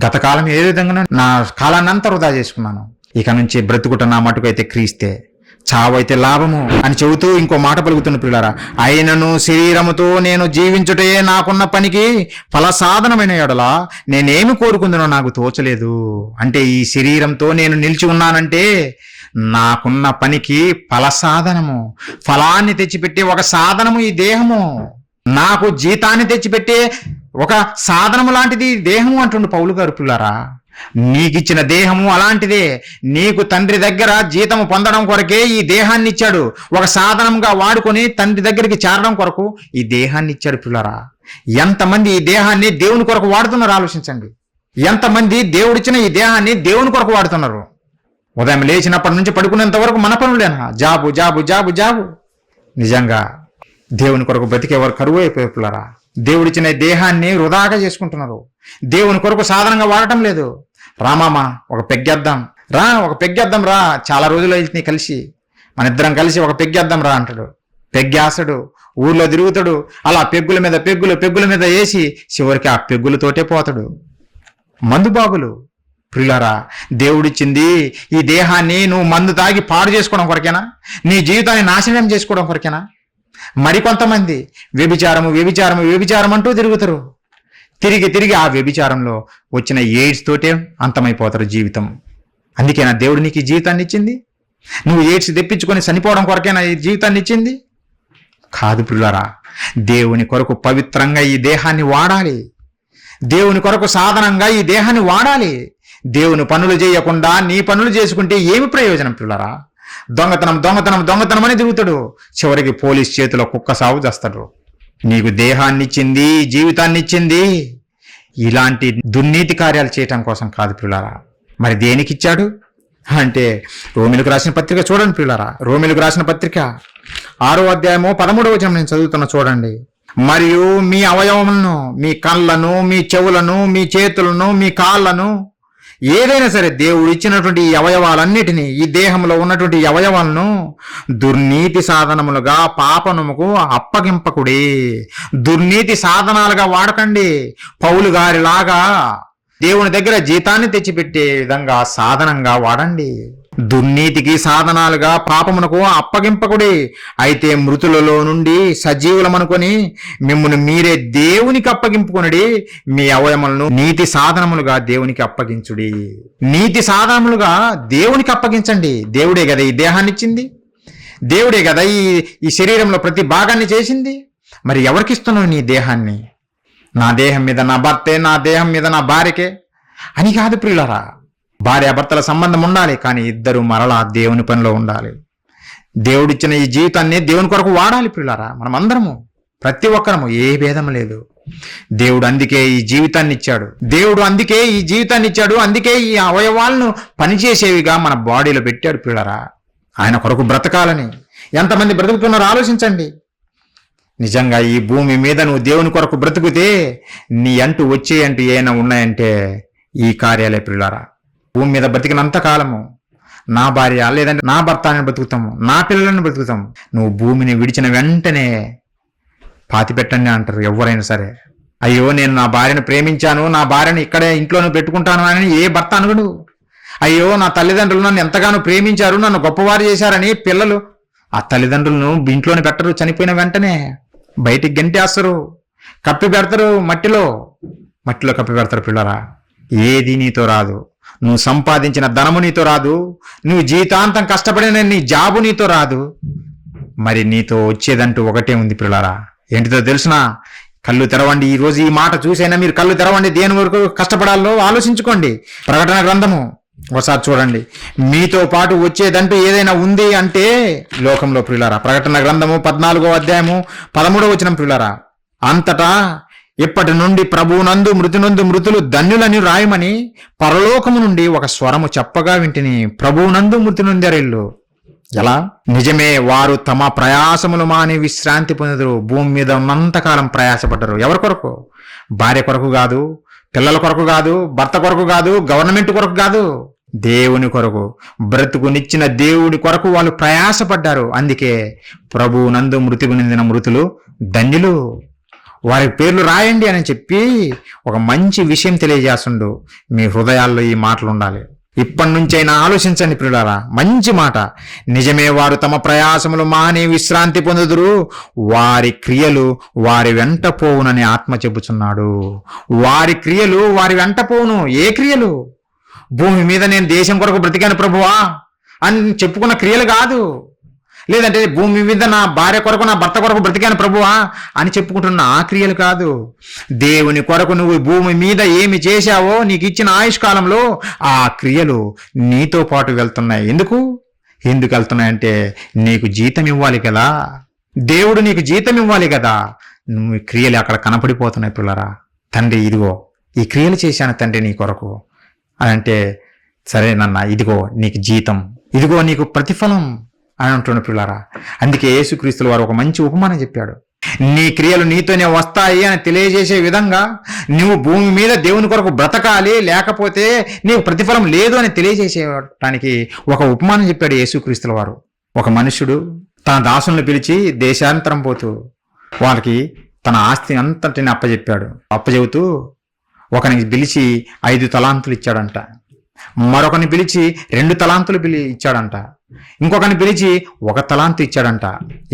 గతకాలం ఏ విధంగా నా కాలాన్ని అంతా వృధా చేసుకున్నాను, ఇక నుంచి బ్రతుకుట నా మటుకైతే క్రీస్తే, చావైతే లాభము అని చెబుతూ ఇంకో మాట పలుకుతున్న పిల్లారా. అయినను శరీరముతో నేను జీవించుటే నాకున్న పనికి ఫలసాధనమైన ఎడల నేనేమి కోరుకుందునో నాకు తోచలేదు. అంటే ఈ శరీరంతో నేను నిలిచి ఉన్నానంటే నాకున్న పనికి ఫలసాధనము, ఫలాన్ని తెచ్చిపెట్టే ఒక సాధనము ఈ దేహము. నాకు జీతాన్ని తెచ్చిపెట్టే ఒక సాధనము లాంటిది దేహము అంటుండు పౌలు గారు. పిల్లారా, నీకిచ్చిన దేహము అలాంటిదే. నీకు తండ్రి దగ్గర జీతము పొందడం కొరకే ఈ దేహాన్ని ఇచ్చాడు. ఒక సాధనంగా వాడుకొని తండ్రి దగ్గరికి చేరడం కొరకు ఈ దేహాన్ని ఇచ్చాడు. పిల్లరా, ఎంతమంది ఈ దేహాన్ని దేవుని కొరకు వాడుతున్నారు ఆలోచించండి. ఎంతమంది దేవుడిచ్చిన ఈ దేహాన్ని దేవుని కొరకు వాడుతున్నారు. ఉదయం లేచినప్పటి నుంచి పడుకునేంత వరకు మన పనులేనా? Job job job job. నిజంగా దేవుని కొరకు బ్రతికేవారు కరువు అయిపోయే పిల్లరా. దేవుడిచ్చిన దేహాన్ని వృధాగా చేసుకుంటున్నారు. దేవుని కొరకు సాధనంగా వాడటం లేదు. రామామా ఒక పెగ్గేద్దాం రా, ఒక పెగ్గేద్దాం రా, చాలా రోజులు అయితే కలిసి మన ఇద్దరం కలిసి ఒక పెగ్గేద్దాం రా అంటాడు. పెగ్గేస్తాడు, ఊర్లో తిరుగుతాడు, అలా పెగ్గుల మీద వేసి చివరికి ఆ పెగ్గులతోటే పోతాడు. మందుబాబులు. ప్రియులారా, దేవుడిచ్చింది ఈ దేహాన్ని నువ్వు మందు తాగి పాడు చేసుకోవడం కొరకేనా? నీ జీవితాన్ని నాశనం చేసుకోవడం కొరకేనా? మరికొంతమంది వ్యభిచారం అంటూ తిరుగుతారు. తిరిగి ఆ వ్యభిచారంలో వచ్చిన ఎయిడ్స్ తోటే అంతమైపోతారు జీవితం. అందుకేనా దేవుడు నీకు ఈ జీవితాన్ని ఇచ్చింది? నువ్వు ఎయిడ్స్ తెప్పించుకొని చనిపోవడం కొరకేనా ఈ జీవితాన్ని ఇచ్చింది? కాదు పిల్లారా, దేవుని కొరకు పవిత్రంగా ఈ దేహాన్ని వాడాలి. దేవుని కొరకు సాధనంగా ఈ దేహాన్ని వాడాలి. దేవుని పనులు చేయకుండా నీ పనులు చేసుకుంటే ఏమి ప్రయోజనం పిల్లారా? దొంగతనం అని తిరుగుతాడు. చివరికి పోలీస్ చేతిలో కుక్క సాగు చేస్తాడు. నీకు దేహాన్ని ఇచ్చింది, జీవితాన్ని ఇచ్చింది ఇలాంటి దుర్నీతి కార్యాలు చేయటం కోసం కాదు పిల్లారా. మరి దేనికి ఇచ్చాడు అంటే రోమిలకు రాసిన పత్రిక చూడండి పిల్లారా. రోమిలకు రాసిన పత్రిక 6వ అధ్యాయము 13వ వచనం నేను చదువుతున్నా చూడండి. మరియు మీ అవయవములను, మీ కళ్ళను, మీ చెవులను, మీ చేతులను, మీ కాళ్ళను, ఏదైనా సరే దేవుడు ఇచ్చినటువంటి ఈ అవయవాలన్నిటినీ, ఈ దేహంలో ఉన్నటువంటి అవయవాలను దుర్నీతి సాధనములుగా పాపమునకు అప్పగింపకుడి. దుర్నీతి సాధనాలుగా వాడకండి. పౌలు గారిలాగా దేవుని దగ్గర జీతాన్ని తెచ్చిపెట్టే విధంగా సాధనంగా వాడండి. దుర్నీతికి సాధనాలుగా పాపమునకు అప్పగింపకుడి. అయితే మృతులలో నుండి సజీవులమనుకొని మిమ్మును మీరే దేవునికి అప్పగింపుకొనుడి. మీ అవయములను నీతి సాధనములుగా దేవునికి అప్పగించుడి. నీతి సాధనములుగా దేవునికి అప్పగించండి. దేవుడే కదా ఈ దేహాన్ని ఇచ్చింది, దేవుడే కదా ఈ శరీరంలో ప్రతి భాగాన్ని చేసింది. మరి ఎవరికిస్తున్నావు నీ దేహాన్ని? నా దేహం మీద నా భర్తే, నా దేహం మీద నా భార్యకే అని కాదు ప్రియులారా. భార్యాభర్తల సంబంధం ఉండాలి, కానీ ఇద్దరు మరలా దేవుని పనిలో ఉండాలి. దేవుడిచ్చిన ఈ జీవితాన్ని దేవుని కొరకు వాడాలి ప్రియులారా. మనం అందరము, ప్రతి ఒక్కరము, ఏ భేదం లేదు. దేవుడు అందుకే ఈ జీవితాన్ని ఇచ్చాడు. దేవుడు అందుకే ఈ జీవితాన్ని ఇచ్చాడు. అందుకే ఈ అవయవాలను పనిచేసేవిగా మన బాడీలో పెట్టాడు ప్రియులారా. ఆయన కొరకు బ్రతకాలని. ఎంతమంది బ్రతుకుతున్నారో ఆలోచించండి. నిజంగా ఈ భూమి మీద నువ్వు దేవుని కొరకు బ్రతుకుతే నీ అంటూ వచ్చే అంటూ ఏమైనా ఉన్నాయంటే ఈ కార్యాలే ప్రియులారా. భూమి మీద బ్రతికినంత కాలము నా భార్య లేదంటే నా భర్త అని బ్రతుకుతాము, నా పిల్లలను బ్రతుకుతాము. నువ్వు భూమిని విడిచిన వెంటనే పాతిపెట్టండి అంటారు ఎవరైనా సరే. అయ్యో నేను నా భార్యను ప్రేమించాను, నా భార్యను ఇక్కడే ఇంట్లోనే పెట్టుకుంటాను అని ఏ భర్త అనగడు. అయ్యో నా తల్లిదండ్రులు నన్ను ఎంతగానో ప్రేమించారు, నన్ను గొప్పవారు చేశారని పిల్లలు ఆ తల్లిదండ్రులను ఇంట్లోనే పెట్టరు. చనిపోయిన వెంటనే బయటికి గంటేస్తారు, కప్పి పెడతారు, మట్టిలో కప్పి పెడతారు పిల్లరా. ఏది నీతో రాదు. నువ్వు సంపాదించిన ధనము నీతో రాదు. నువ్వు జీవితాంతం కష్టపడిన నీ జాబు నీతో రాదు. మరి నీతో వచ్చేదంటూ ఒకటే ఉంది పిల్లరా. ఏంటిదో తెలుసునా? కళ్ళు తెరవండి. ఈ రోజు ఈ మాట చూసైనా మీరు కళ్ళు తెరవండి. దేని వరకు కష్టపడాలో ఆలోచించుకోండి. ప్రకటన గ్రంథము ఒకసారి చూడండి. మీతో పాటు వచ్చేదంటూ ఏదైనా ఉంది అంటే లోకంలో ప్రియులారా. ప్రకటన గ్రంథము 14వ అధ్యాయము 13వ వచనం ప్రియులారా. అంతటా ఇప్పటి నుండి ప్రభువునందు మృతులు ధన్యులని రాయమని పరలోకము నుండి ఒక స్వరము చెప్పగా వింటిని. ప్రభువునందు మృతి నొందరిల్లు. ఎలా? నిజమే, వారు తమ ప్రయాసములు మాని విశ్రాంతి పొందుదురు. భూమి మీద ఉన్నంతకాలం ప్రయాసపడ్డరు. ఎవరి కొరకు? భార్య కొరకు కాదు, పిల్లల కొరకు కాదు, భర్త కొరకు కాదు, గవర్నమెంట్ కొరకు కాదు, దేవుని కొరకు. బ్రతుకునిచ్చిన దేవుడి కొరకు వాళ్ళు ప్రయాసపడ్డారు. అందుకే ప్రభువునందు మృతి పొందిన మృతులు ధన్యులు. వారి పేర్లు రాయండి అని చెప్పి ఒక మంచి విషయం తెలియజేస్తుండు. మీ హృదయాల్లో ఈ మాటలు ఉండాలి. ఇప్పటి నుంచైనా ఆలోచించండి ప్రియులారా. మంచి మాట. నిజమే, వారు తమ ప్రయాసములు మాని విశ్రాంతి పొందుదురు. వారి క్రియలు వారి వెంట పోవునని ఆత్మ చెబుతున్నాడు. వారి క్రియలు వారి వెంట పోవును. ఏ క్రియలు? భూమి మీద నేను దేశం కొరకు బ్రతికాను ప్రభువా అని చెప్పుకున్న క్రియలు కాదు. లేదంటే భూమి మీద నా భార్య కొరకు నా భర్త కొరకు బ్రతికాను ప్రభువా అని చెప్పుకుంటున్న ఆ క్రియలు కాదు. దేవుని కొరకు నువ్వు భూమి మీద ఏమి చేశావో నీకు ఇచ్చిన ఆయుష్కాలంలో ఆ క్రియలు నీతో పాటు వెళ్తున్నాయి. ఎందుకు వెళ్తున్నాయంటే నీకు జీతం ఇవ్వాలి కదా. దేవుడు నీకు జీతం ఇవ్వాలి కదా. నువ్వు క్రియలు అక్కడ కనపడిపోతున్నాయి పిల్లరా. తండ్రి ఇదిగో ఈ క్రియలు చేశాను తండ్రి నీ కొరకు అని అంటే, సరే నాన్న ఇదిగో నీకు జీతం, ఇదిగో నీకు ప్రతిఫలం అని అంటున్న పిల్లారా. అందుకే యేసుక్రీస్తుల వారు ఒక మంచి ఉపమానం చెప్పాడు. నీ క్రియలు నీతోనే వస్తాయి అని తెలియజేసే విధంగా నువ్వు భూమి మీద దేవుని కొరకు బ్రతకాలి, లేకపోతే నీకు ప్రతిఫలం లేదు అని తెలియజేసేటానికి ఒక ఉపమానం చెప్పాడు యేసుక్రీస్తుల వారు. ఒక మనుషుడు తన దాసులను పిలిచి దేశాంతరం పోతూ వాళ్ళకి తన ఆస్తి అంతటిని అప్పచెబుతూ ఒకనికి పిలిచి 5 తలాంతులు ఇచ్చాడంట. మరొకని పిలిచి 2 తలాంతులు ఇచ్చాడంట. ఇంకొకరిని పిలిచి 1 తలాంతు ఇచ్చాడంట.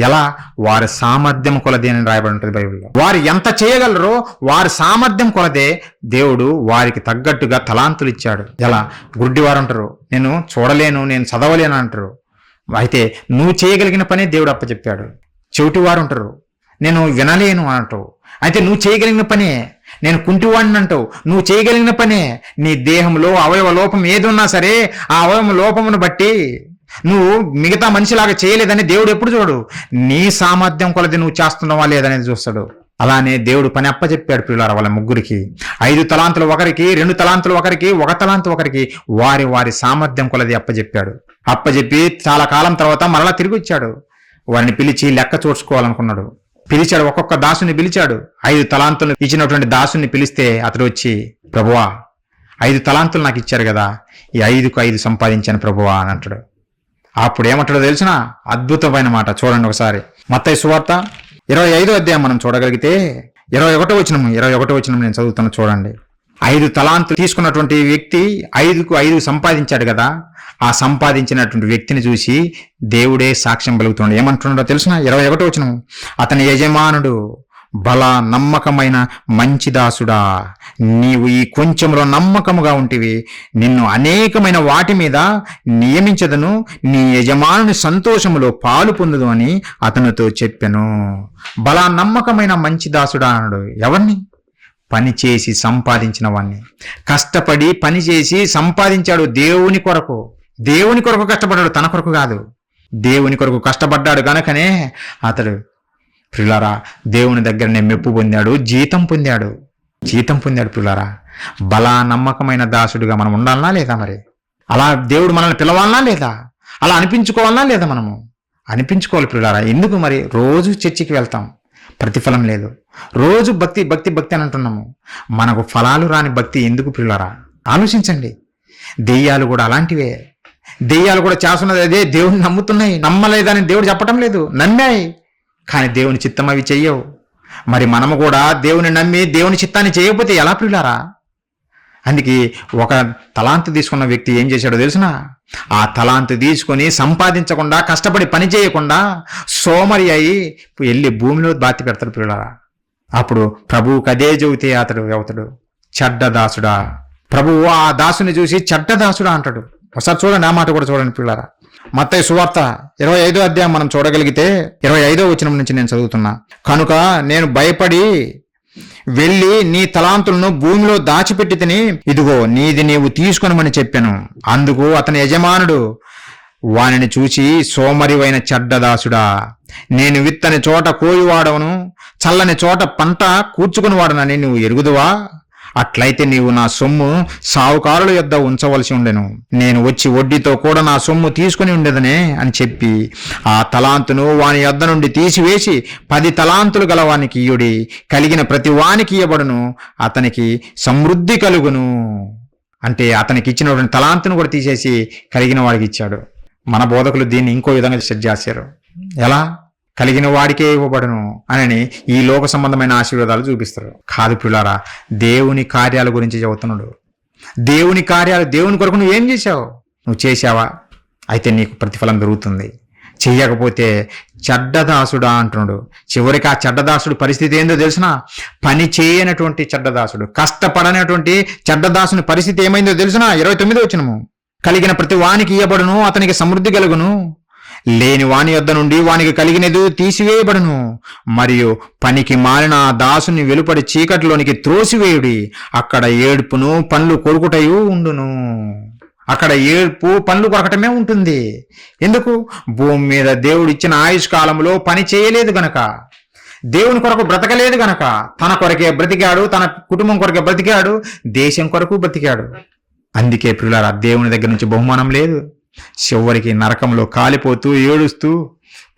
ఎలా? వారి సామర్థ్యం కొలదే అని రాయబడి ఉంటుంది బైబిల్లో. వారు ఎంత చేయగలరో వారి సామర్థ్యం కొలదే దేవుడు వారికి తగ్గట్టుగా తలాంతులు ఇచ్చాడు. ఎలా? గుడ్డివారు అంటారు, నేను చూడలేను, నేను చదవలేను అంటారు. అయితే నువ్వు చేయగలిగిన పనే దేవుడు అప్పచెప్పాడు. చెవిటివారు ఉంటారు, నేను వినలేను అంటావు. అయితే నువ్వు చేయగలిగిన పనే. నేను కుంటివాడిని అంటావు, నువ్వు చేయగలిగిన పనే. నీ దేహంలో అవయవ లోపం ఏది ఉన్నా సరే ఆ అవయవ లోపమును బట్టి నువ్వు మిగతా మనిషిలాగా చేయలేదని దేవుడు ఎప్పుడు చూడు. నీ సామర్థ్యం కొలది నువ్వు చేస్తున్నావా లేదనేది చూస్తాడు. అలానే దేవుడు పని అప్పచెప్పాడు పిల్లల వాళ్ళ ముగ్గురికి. 5 తలాంతులు ఒకరికి, 2 తలాంతులు ఒకరికి, 1 తలాంతు ఒకరికి. వారి సామర్థ్యం కొలది అప్పచెప్పి చాలా కాలం తర్వాత మరలా తిరిగి వచ్చాడు. వారిని పిలిచి లెక్క చూసుకోవాలనుకున్నాడు. పిలిచాడు, ఒక్కొక్క దాసుని పిలిచాడు. 5 తలాంతులు ఇచ్చినటువంటి దాసుని పిలిస్తే అతడు వచ్చి, ప్రభువా 5 తలాంతులు నాకు ఇచ్చారు కదా, ఈ 5కు 5 సంపాదించాను ప్రభువా అని అంటాడు. అప్పుడు ఏమంటాడో తెలిసిన అద్భుతమైన మాట చూడండి ఒకసారి. మత్తయి సువార్త 25వ అధ్యాయం మనం చూడగలిగితే 21వ వచనం నేను చదువుతాను చూడండి. 5 తలాంతులు తీసుకున్నటువంటి వ్యక్తి 5కు 5 సంపాదించాడు కదా. ఆ సంపాదించినటువంటి వ్యక్తిని చూసి దేవుడే సాక్ష్యం పలుకుతున్నాడు. ఏమంటున్నాడో తెలుసునా? 21వ వచనం, అతని యజమానుడు, బల నమ్మకమైన మంచి దాసుడా, నీవు ఈ కొంచెంలో నమ్మకముగా ఉంటివి, నిన్ను అనేకమైన వాటి మీద నియమించదను, నీ యజమానుని సంతోషములో పాలు పొందుదు అని అతనితో చెప్పెను. బల నమ్మకమైన మంచి దాసుడా అన్నాడు. ఎవరిని? పని చేసి సంపాదించిన వాణ్ణి. కష్టపడి పని చేసి సంపాదించాడు దేవుని కొరకు. దేవుని కొరకు కష్టపడ్డాడు, తన కొరకు కాదు. దేవుని కొరకు కష్టపడ్డాడు గనకనే అతడు ప్రియులారా దేవుని దగ్గరనే మెప్పు పొందాడు, జీతం పొందాడు. ప్రియులారా, బలా నమ్మకమైన దాసుడిగా మనం ఉండాలనా లేదా? మరి అలా దేవుడు మనల్ని పిలవాలనా లేదా? అలా అనిపించుకోవాలనా లేదా? మనము అనిపించుకోవాలి ప్రియులారా. ఎందుకు మరి రోజు చర్చికి వెళ్తాం, ప్రతిఫలం లేదు. రోజు భక్తి భక్తి భక్తి అని అంటున్నాము, మనకు ఫలాలు రాని భక్తి ఎందుకు ప్రియులారా? ఆలోచించండి. దెయ్యాలు కూడా అలాంటివే. దెయ్యాలు కూడా చేస్తున్నది అదే, దేవుని నమ్ముతున్నాయి. నమ్మలేదని దేవుడు చెప్పటం లేదు, నమ్మాయి, కానీ దేవుని చిత్తం అవి చెయ్యవు. మరి మనము కూడా దేవుని నమ్మి దేవుని చిత్తాన్ని చేయకపోతే ఎలా ప్రియులారా? అందుకే ఒక తలాంతు తీసుకున్న వ్యక్తి ఏం చేశాడో తెలుసునా? ఆ తలాంతు తీసుకొని సంపాదించకుండా, కష్టపడి పని చేయకుండా సోమరి అయి వెళ్ళి భూమిలో బాతి పెడతాడు ప్రియులారా. అప్పుడు ప్రభువుకి అదే చెబితే అవుతాడు చెడ్డదాసుడా. ప్రభువు ఆ దాసుని చూసి చెడ్డదాసుడా అంటాడు. ఒకసారి చూడండి, ఆ మాట కూడా చూడండి పిల్లరా. మత్తయి సువార్త 25వ అధ్యాయం మనం చూడగలిగితే 25వ వచనం నుంచి నేను చదువుతున్నా. కనుక నేను భయపడి వెళ్ళి నీ తలాంతులను భూమిలో దాచిపెట్టి తిని, ఇదిగో నీది నీవు తీసుకొనమని చెప్పాను. అందుకు అతని యజమానుడు వానిని చూసి, సోమరివైన చెడ్డదాసుడా, నేను విత్తని చోట కోయువాడవను, చల్లని చోట పంట కూర్చుకుని వాడనని నువ్వు ఎరుగుదువా? అట్లయితే నీవు నా సొమ్ము సావుకారుల యొద్ద ఉంచవలసి ఉండెను, నేను వచ్చి వడ్డీతో కూడా నా సొమ్ము తీసుకుని ఉండేదనే అని చెప్పి ఆ తలాంతును వాని యొద్ద నుండి తీసివేసి 10 తలాంతులు గల వానికి ఇయ్యుడి, కలిగిన ప్రతి వానికి ఇయ్యబడును, అతనికి సమృద్ధి కలుగును. అంటే అతనికి ఇచ్చినటువంటి తలాంతును కూడా తీసేసి కలిగిన వాడికి ఇచ్చాడు. మన బోధకులు దీన్ని ఇంకో విధంగా సెట్ చేశారు. ఎలా? కలిగిన వాడికే ఇవ్వబడును అని ఈ లోక సంబంధమైన ఆశీర్వాదాలు చూపిస్తారు. కాదు పిల్లారా, దేవుని కార్యాల గురించి చెబుతున్నాడు. దేవుని కార్యాలు, దేవుని కొరకు నువ్వు ఏం చేశావు? నువ్వు చేశావా? అయితే నీకు ప్రతిఫలం దొరుకుతుంది. చెయ్యకపోతే చెడ్డదాసుడా అంటున్నాడు. చివరికి ఆ చెడ్డదాసుడు పరిస్థితి ఏందో తెలిసిన? పని చేయనటువంటి చెడ్డదాసుడు, కష్టపడనటువంటి చెడ్డదాసుని పరిస్థితి ఏమైందో తెలిసిన? 29వ వచనము, కలిగిన ప్రతి వానికి ఇయ్యబడును, అతనికి సమృద్ధి కలుగును, లేని వాని యొద్ద నుండి వానికి కలిగినది తీసివేయబడును, మరియు పనికి మారిన ఆ దాసుని వెలుపడి చీకటిలోనికి త్రోసివేయుడి, అక్కడ ఏడుపును పండ్లు కొరుకుటయు ఉండును. అక్కడ ఏడుపు పండ్లు కొరకటమే ఉంటుంది. ఎందుకు? భూమి మీద దేవుడు ఇచ్చిన ఆయుష్ కాలంలో పని చేయలేదు గనక, దేవుని కొరకు బ్రతకలేదు గనక, తన కొరకే బ్రతికాడు, తన కుటుంబం కొరకే బ్రతికాడు, దేశం కొరకు బ్రతికాడు. అందుకే ప్రియులారా, దేవుని దగ్గర నుంచి బహుమానం లేదు. చివరికి నరకంలో కాలిపోతూ ఏడుస్తూ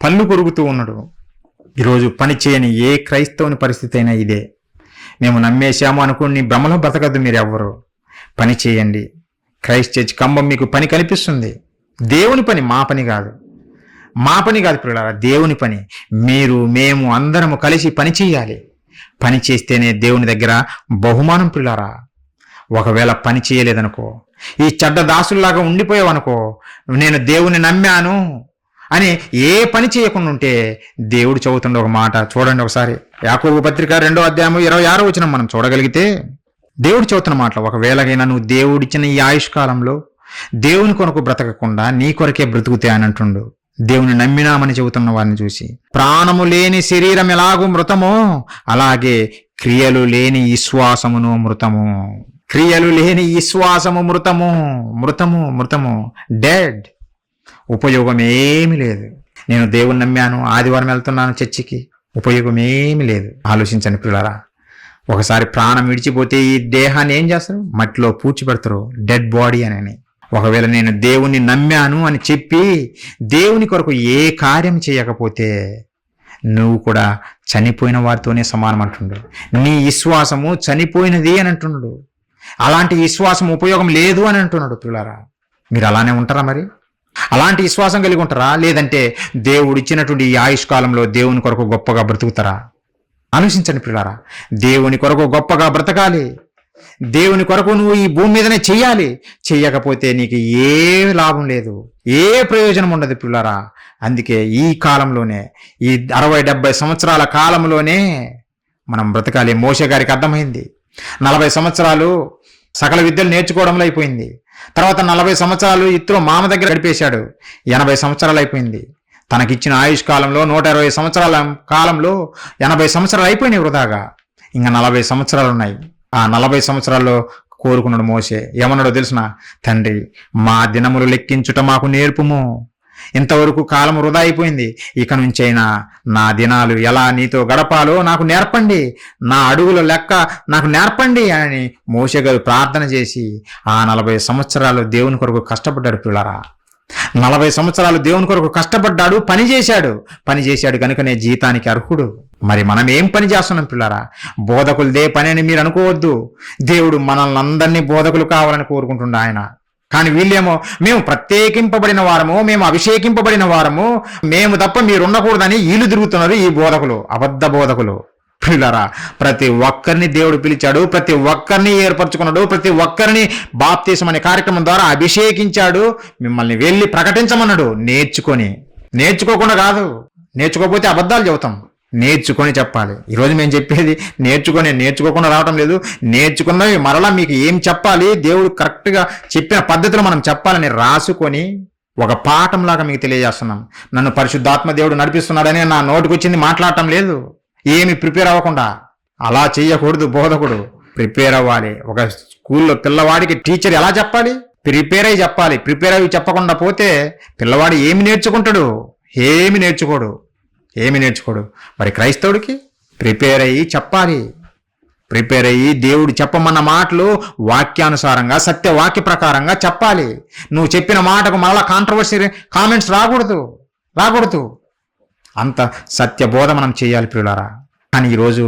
పళ్ళు కొరుకుతూ ఉన్నాడు. ఈరోజు పని చేయని ఏ క్రైస్తవుని పరిస్థితి అయినా ఇదే. మేము నమ్మేశాము అనుకుని భ్రమలో బ్రతకద్దు మీరు ఎవ్వరు. పని చేయండి. క్రైస్ట్ చర్చ్ కంబం మీకు పని కనిపిస్తుంది. దేవుని పని, మా పని కాదు. మా పని కాదు ప్రియులారా, దేవుని పని. మీరు, మేము అందరము కలిసి పని చేయాలి. పని చేస్తేనే దేవుని దగ్గర బహుమానం ప్రియులారా. ఒకవేళ పని చేయలేదనుకో, ఈ చెడ్డ దాసుల్లాగా ఉండిపోయావనుకో, నేను దేవుని నమ్మాను అని ఏ పని చేయకుండా ఉంటే దేవుడు చెబుతుండే ఒక మాట చూడండి ఒకసారి. యాకోబు పత్రిక 2వ అధ్యాయం 26వ వచనం మనం చూడగలిగితే దేవుడు చెబుతున్న మాటలు, ఒకవేళగైనా నువ్వు దేవుడిచ్చిన ఈ ఆయుష్ కాలంలో దేవుని కొరకు బ్రతకకుండా నీ కొరకే బ్రతుకుతే అని అంటుండు. దేవుని నమ్మినామని చెబుతున్న వారిని చూసి, ప్రాణము లేని శరీరం ఎలాగూ మృతమో అలాగే క్రియలు లేని విశ్వాసమును మృతము. క్రియలు లేని విశ్వాసము మృతము, మృతము, మృతము, డెడ్. ఉపయోగం ఏమి లేదు. నేను దేవుని నమ్మాను, ఆదివారం వెళ్తున్నాను చర్చికి, ఉపయోగం ఏమి లేదు. ఆలోచించండి పిల్లరా. ఒకసారి ప్రాణం విడిచిపోతే ఈ దేహాన్ని ఏం చేస్తారు? మట్టిలో పూడ్చిపెడతారు, డెడ్ బాడీ అని. ఒకవేళ నేను దేవుణ్ణి నమ్మాను అని చెప్పి దేవుని కొరకు ఏ కార్యం చేయకపోతే నువ్వు కూడా చనిపోయిన వారితోనే సమానం అంటుండు. నీ విశ్వాసము చనిపోయినది అని అంటున్నాడు. అలాంటి విశ్వాసం ఉపయోగం లేదు అని అంటున్నాడు. పిల్లారా, మీరు అలానే ఉంటారా? మరి అలాంటి విశ్వాసం కలిగి ఉంటారా? లేదంటే దేవుడు ఇచ్చినటువంటి ఈ ఆయుష్ కాలంలో దేవుని కొరకు గొప్పగా బ్రతుకుతారా? ఆలోచించండి పిల్లారా. దేవుని కొరకు గొప్పగా బ్రతకాలి. దేవుని కొరకు నువ్వు ఈ భూమి మీదనే చెయ్యాలి. చెయ్యకపోతే నీకు ఏ లాభం లేదు, ఏ ప్రయోజనం ఉండదు పిల్లరా. అందుకే ఈ కాలంలోనే, ఈ 60-70 సంవత్సరాల కాలంలోనే మనం బ్రతకాలి. మోషే గారికి అర్థమైంది. 40 సంవత్సరాలు సకల విద్యలు నేర్చుకోవడంలో అయిపోయింది. తర్వాత 40 సంవత్సరాలు ఇత్రో మామ దగ్గర గడిపేశాడు. 80 సంవత్సరాలు అయిపోయింది. తనకిచ్చిన ఆయుష్ కాలంలో 120 సంవత్సరాల కాలంలో 80 సంవత్సరాలు అయిపోయినాయి వృధాగా. ఇంకా 40 సంవత్సరాలు ఉన్నాయి. ఆ 40 సంవత్సరాల్లో కోరుకున్నాడు మోషే. ఏమన్నాడో తెలుసునా? తండ్రి, మా దినములు లెక్కించుట మాకు నేర్పుము. ఇంతవరకు కాలం వృధా అయిపోయింది. ఇక నుంచైనా నా దినాలు ఎలా నీతో గడపాలో నాకు నేర్పండి, నా అడుగుల లెక్క నాకు నేర్పండి అని మోషే గారు ప్రార్థన చేసి ఆ 40 సంవత్సరాలు దేవుని కొరకు కష్టపడ్డాడు పిల్లరా. 40 సంవత్సరాలు దేవుని కొరకు కష్టపడ్డాడు, పని చేశాడు కనుకనే జీతానికి అర్హుడు. మరి మనం ఏం పని చేస్తున్నాం పిల్లరా? బోధకులదే పని అని మీరు అనుకోవద్దు. దేవుడు మనల్ని అందరినీ బోధకులు కావాలని కోరుకుంటుండ ఆయన. కానీ వీళ్ళేమో మేము ప్రత్యేకింపబడిన వారము, మేము అభిషేకింపబడిన వారము, మేము తప్ప మీరు ఉండకూడదని వీళ్ళు తిరుగుతున్నారు ఈ బోధకులు, అబద్ధ బోధకులు. పిల్లరా, ప్రతి ఒక్కరిని దేవుడు పిలిచాడు, ప్రతి ఒక్కరిని ఏర్పరచుకున్నాడు, ప్రతి ఒక్కరిని బాప్తీసం అనే కార్యక్రమం ద్వారా అభిషేకించాడు. మిమ్మల్ని వెళ్ళి ప్రకటించమన్నాడు. నేర్చుకోకుండా కాదు. నేర్చుకోకపోతే అబద్ధాలు చెబుతాం. నేర్చుకొని చెప్పాలి. ఈరోజు మేము చెప్పేది నేర్చుకోకుండా రావటం లేదు. నేర్చుకున్నవి మరలా మీకు ఏం చెప్పాలి, దేవుడు కరెక్ట్గా చెప్పిన పద్ధతిలో మనం చెప్పాలని రాసుకొని ఒక పాఠంలాగా మీకు తెలియజేస్తున్నాం. నన్ను పరిశుద్ధాత్మ దేవుడు నడిపిస్తున్నాడని నా నోటికి వచ్చింది మాట్లాడటం లేదు. ఏమి ప్రిపేర్ అవ్వకుండా. అలా చెయ్యకూడదు. బోధకుడు ప్రిపేర్ అవ్వాలి. ఒక స్కూల్లో పిల్లవాడికి టీచర్ ఎలా చెప్పాలి? ప్రిపేర్ అయ్యి చెప్పాలి. ప్రిపేర్ అయ్యి చెప్పకుండా పోతే పిల్లవాడు ఏమి నేర్చుకుంటాడు? ఏమి నేర్చుకోడు. మరి క్రైస్తవుడికి ప్రిపేర్ అయ్యి చెప్పాలి. ప్రిపేర్ అయ్యి దేవుడు చెప్పమన్న మాటలు వాక్యానుసారంగా, సత్యవాక్య ప్రకారంగా చెప్పాలి. నువ్వు చెప్పిన మాటకు మళ్ళా కాంట్రవర్సీ కామెంట్స్ రాకూడదు. అంత సత్యబోధ మనం చేయాలి పిల్లారా. కానీ ఈరోజు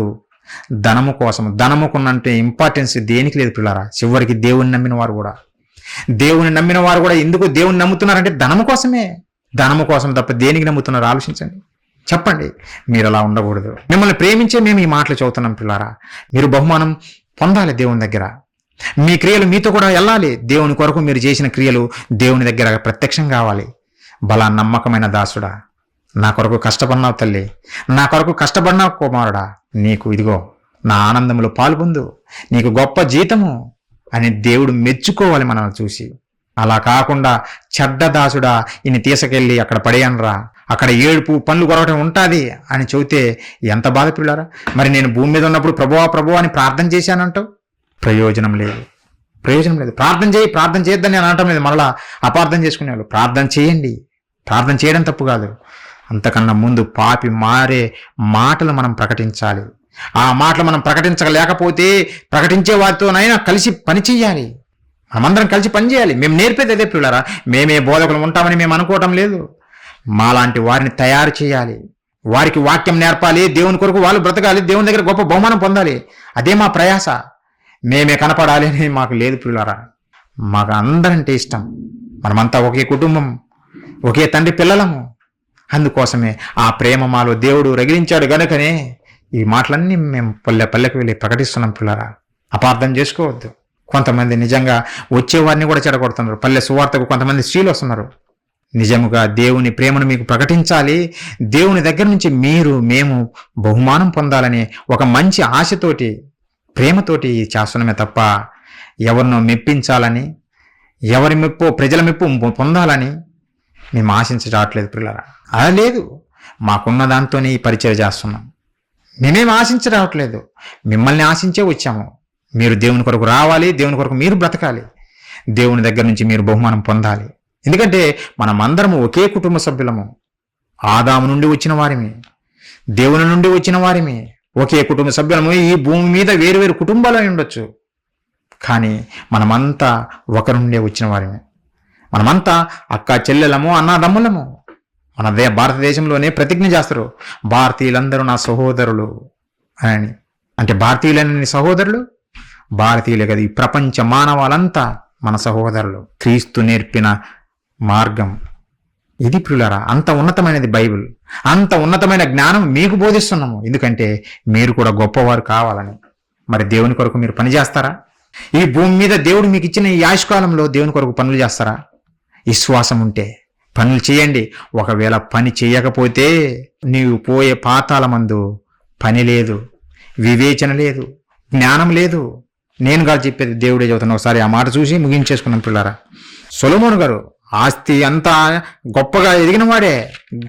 ధనముకున్నంటే ఇంపార్టెన్స్ దేనికి లేదు పిల్లారా. చివరికి దేవుని నమ్మిన వారు కూడా ఎందుకు దేవుని నమ్ముతున్నారంటే ధనము కోసం తప్ప దేనికి నమ్ముతున్నారు ఆలోచించండి. చెప్పండి. మీరు అలా ఉండకూడదు. మిమ్మల్ని ప్రేమించే మేము ఈ మాటలు చదువుతున్నాం పిల్లారా. మీరు బహుమానం పొందాలి దేవుని దగ్గర. మీ క్రియలు మీతో కూడా వెళ్ళాలి. దేవుని కొరకు మీరు చేసిన క్రియలు దేవుని దగ్గర ప్రత్యక్షం కావాలి. బలా నమ్మకమైన దాసుడా, నా కొరకు కష్టపడినావు తల్లి, నా కొరకు కష్టపడినావు కుమారుడా, నీకు ఇదిగో నా ఆనందంలో పాల్పొందు, నీకు గొప్ప జీతము అని దేవుడు మెచ్చుకోవాలి మనల్ని చూసి. అలా కాకుండా చెడ్డ దాసుడా, ఇన్ని తీసుకెళ్ళి అక్కడ పడేయనరా, అక్కడ ఏడుపు పనులు కొరవటం ఉంటుంది అని చెబితే ఎంత బాధ పిల్లారా. మరి నేను భూమి మీద ఉన్నప్పుడు ప్రభువా అని ప్రార్థన చేశానంటావు. ప్రయోజనం లేదు. ప్రార్థన చేయొద్దని నేను అనటం లేదు. మరలా అపార్థం చేసుకునేవాళ్ళు. ప్రార్థన చేయండి. ప్రార్థన చేయడం తప్పు కాదు. అంతకన్నా ముందు పాపి మారే మాటలు మనం ప్రకటించాలి. ఆ మాటలు మనం ప్రకటించలేకపోతే ప్రకటించే వారితోనైనా కలిసి పని చేయాలి. మనమందరం కలిసి పని చేయాలి. మేము నేర్పేది అదే పిల్లరా. మేమే బోధకులు ఉంటామని మేము అనుకోవటం లేదు. మాలాంటి వారిని తయారు చేయాలి. వారికి వాక్యం నేర్పాలి. దేవుని కొరకు వాళ్ళు బ్రతకాలి. దేవుని దగ్గర గొప్ప బహుమానం పొందాలి. అదే మా ప్రయాస. మేమే కనపడాలి అని మాకు లేదు పిల్లరా. మాకు అందరంటే ఇష్టం. మనమంతా ఒకే కుటుంబం, ఒకే తండ్రి పిల్లలము. అందుకోసమే ఆ ప్రేమ మాలో దేవుడు రగిలించాడు గనుకనే ఈ మాటలన్నీ మేము పల్లెకు వెళ్ళి ప్రకటిస్తున్నాం పిల్లరా. అపార్థం చేసుకోవద్దు. కొంతమంది నిజంగా వచ్చేవారిని కూడా చెడగొడుతున్నారు. పల్లె సువార్తకు కొంతమంది స్త్రీలు వస్తున్నారు. నిజముగా దేవుని ప్రేమను మీకు ప్రకటించాలి. దేవుని దగ్గర నుంచి మేము బహుమానం పొందాలని ఒక మంచి ఆశతోటి, ప్రేమతోటి చేస్తున్నామే తప్ప ఎవరినో మెప్పించాలని, ఎవరి మెప్పు, ప్రజల మెప్పు పొందాలని మేము ఆశించట్లేదు పిల్లరా. అలా లేదు. మాకున్న దాంతోనే ఈ పరిచయం చేస్తున్నాం. మేమేం ఆశించరావట్లేదు. మిమ్మల్ని ఆశించే వచ్చాము. మీరు దేవుని కొరకు రావాలి. దేవుని కొరకు మీరు బ్రతకాలి. దేవుని దగ్గర నుంచి మీరు బహుమానం పొందాలి. ఎందుకంటే మనమందరము ఒకే కుటుంబ సభ్యులము. ఆదాము నుండి వచ్చిన వారిమి, దేవుని నుండి వచ్చిన వారిమి, ఒకే కుటుంబ సభ్యులము. ఈ భూమి మీద వేరు కుటుంబాలు ఉండొచ్చు, కానీ మనమంతా ఒకరి నుండే వచ్చిన వారిమే. మనమంతా అక్క చెల్లెలము, అన్నదమ్ములము. మన భారతదేశంలోనే ప్రతిజ్ఞ చేస్తారు, భారతీయులందరూ నా సహోదరులు అని. అంటే భారతీయులని సహోదరులు భారతీయులే కదా, ఈ ప్రపంచ మానవాలంతా మన సహోదరులు. క్రీస్తు నేర్పిన మార్గం ఇది ప్రియులారా. అంత ఉన్నతమైనది బైబిల్. అంత ఉన్నతమైన జ్ఞానం మీకు బోధిస్తున్నాము. ఎందుకంటే మీరు కూడా గొప్పవారు కావాలని. మరి దేవుని కొరకు మీరు పని చేస్తారా? ఈ భూమి మీద దేవుడు మీకు ఇచ్చిన ఈ ఆయుష్కాలంలో దేవుని కొరకు పనులు చేస్తారా? విశ్వాసం ఉంటే పనులు చేయండి. ఒకవేళ పని చేయకపోతే నీవు పోయే పాతాళమందు పని లేదు, వివేచన లేదు, జ్ఞానం లేదు. నేను కాదు చెప్పేది, దేవుడే చెబుతున్నా. ఒకసారి ఆ మాట చూసి ముగించేసుకున్నాం పిల్లారా. సొలొమోను గారు ఆస్తి అంతా గొప్పగా ఎదిగిన వాడే,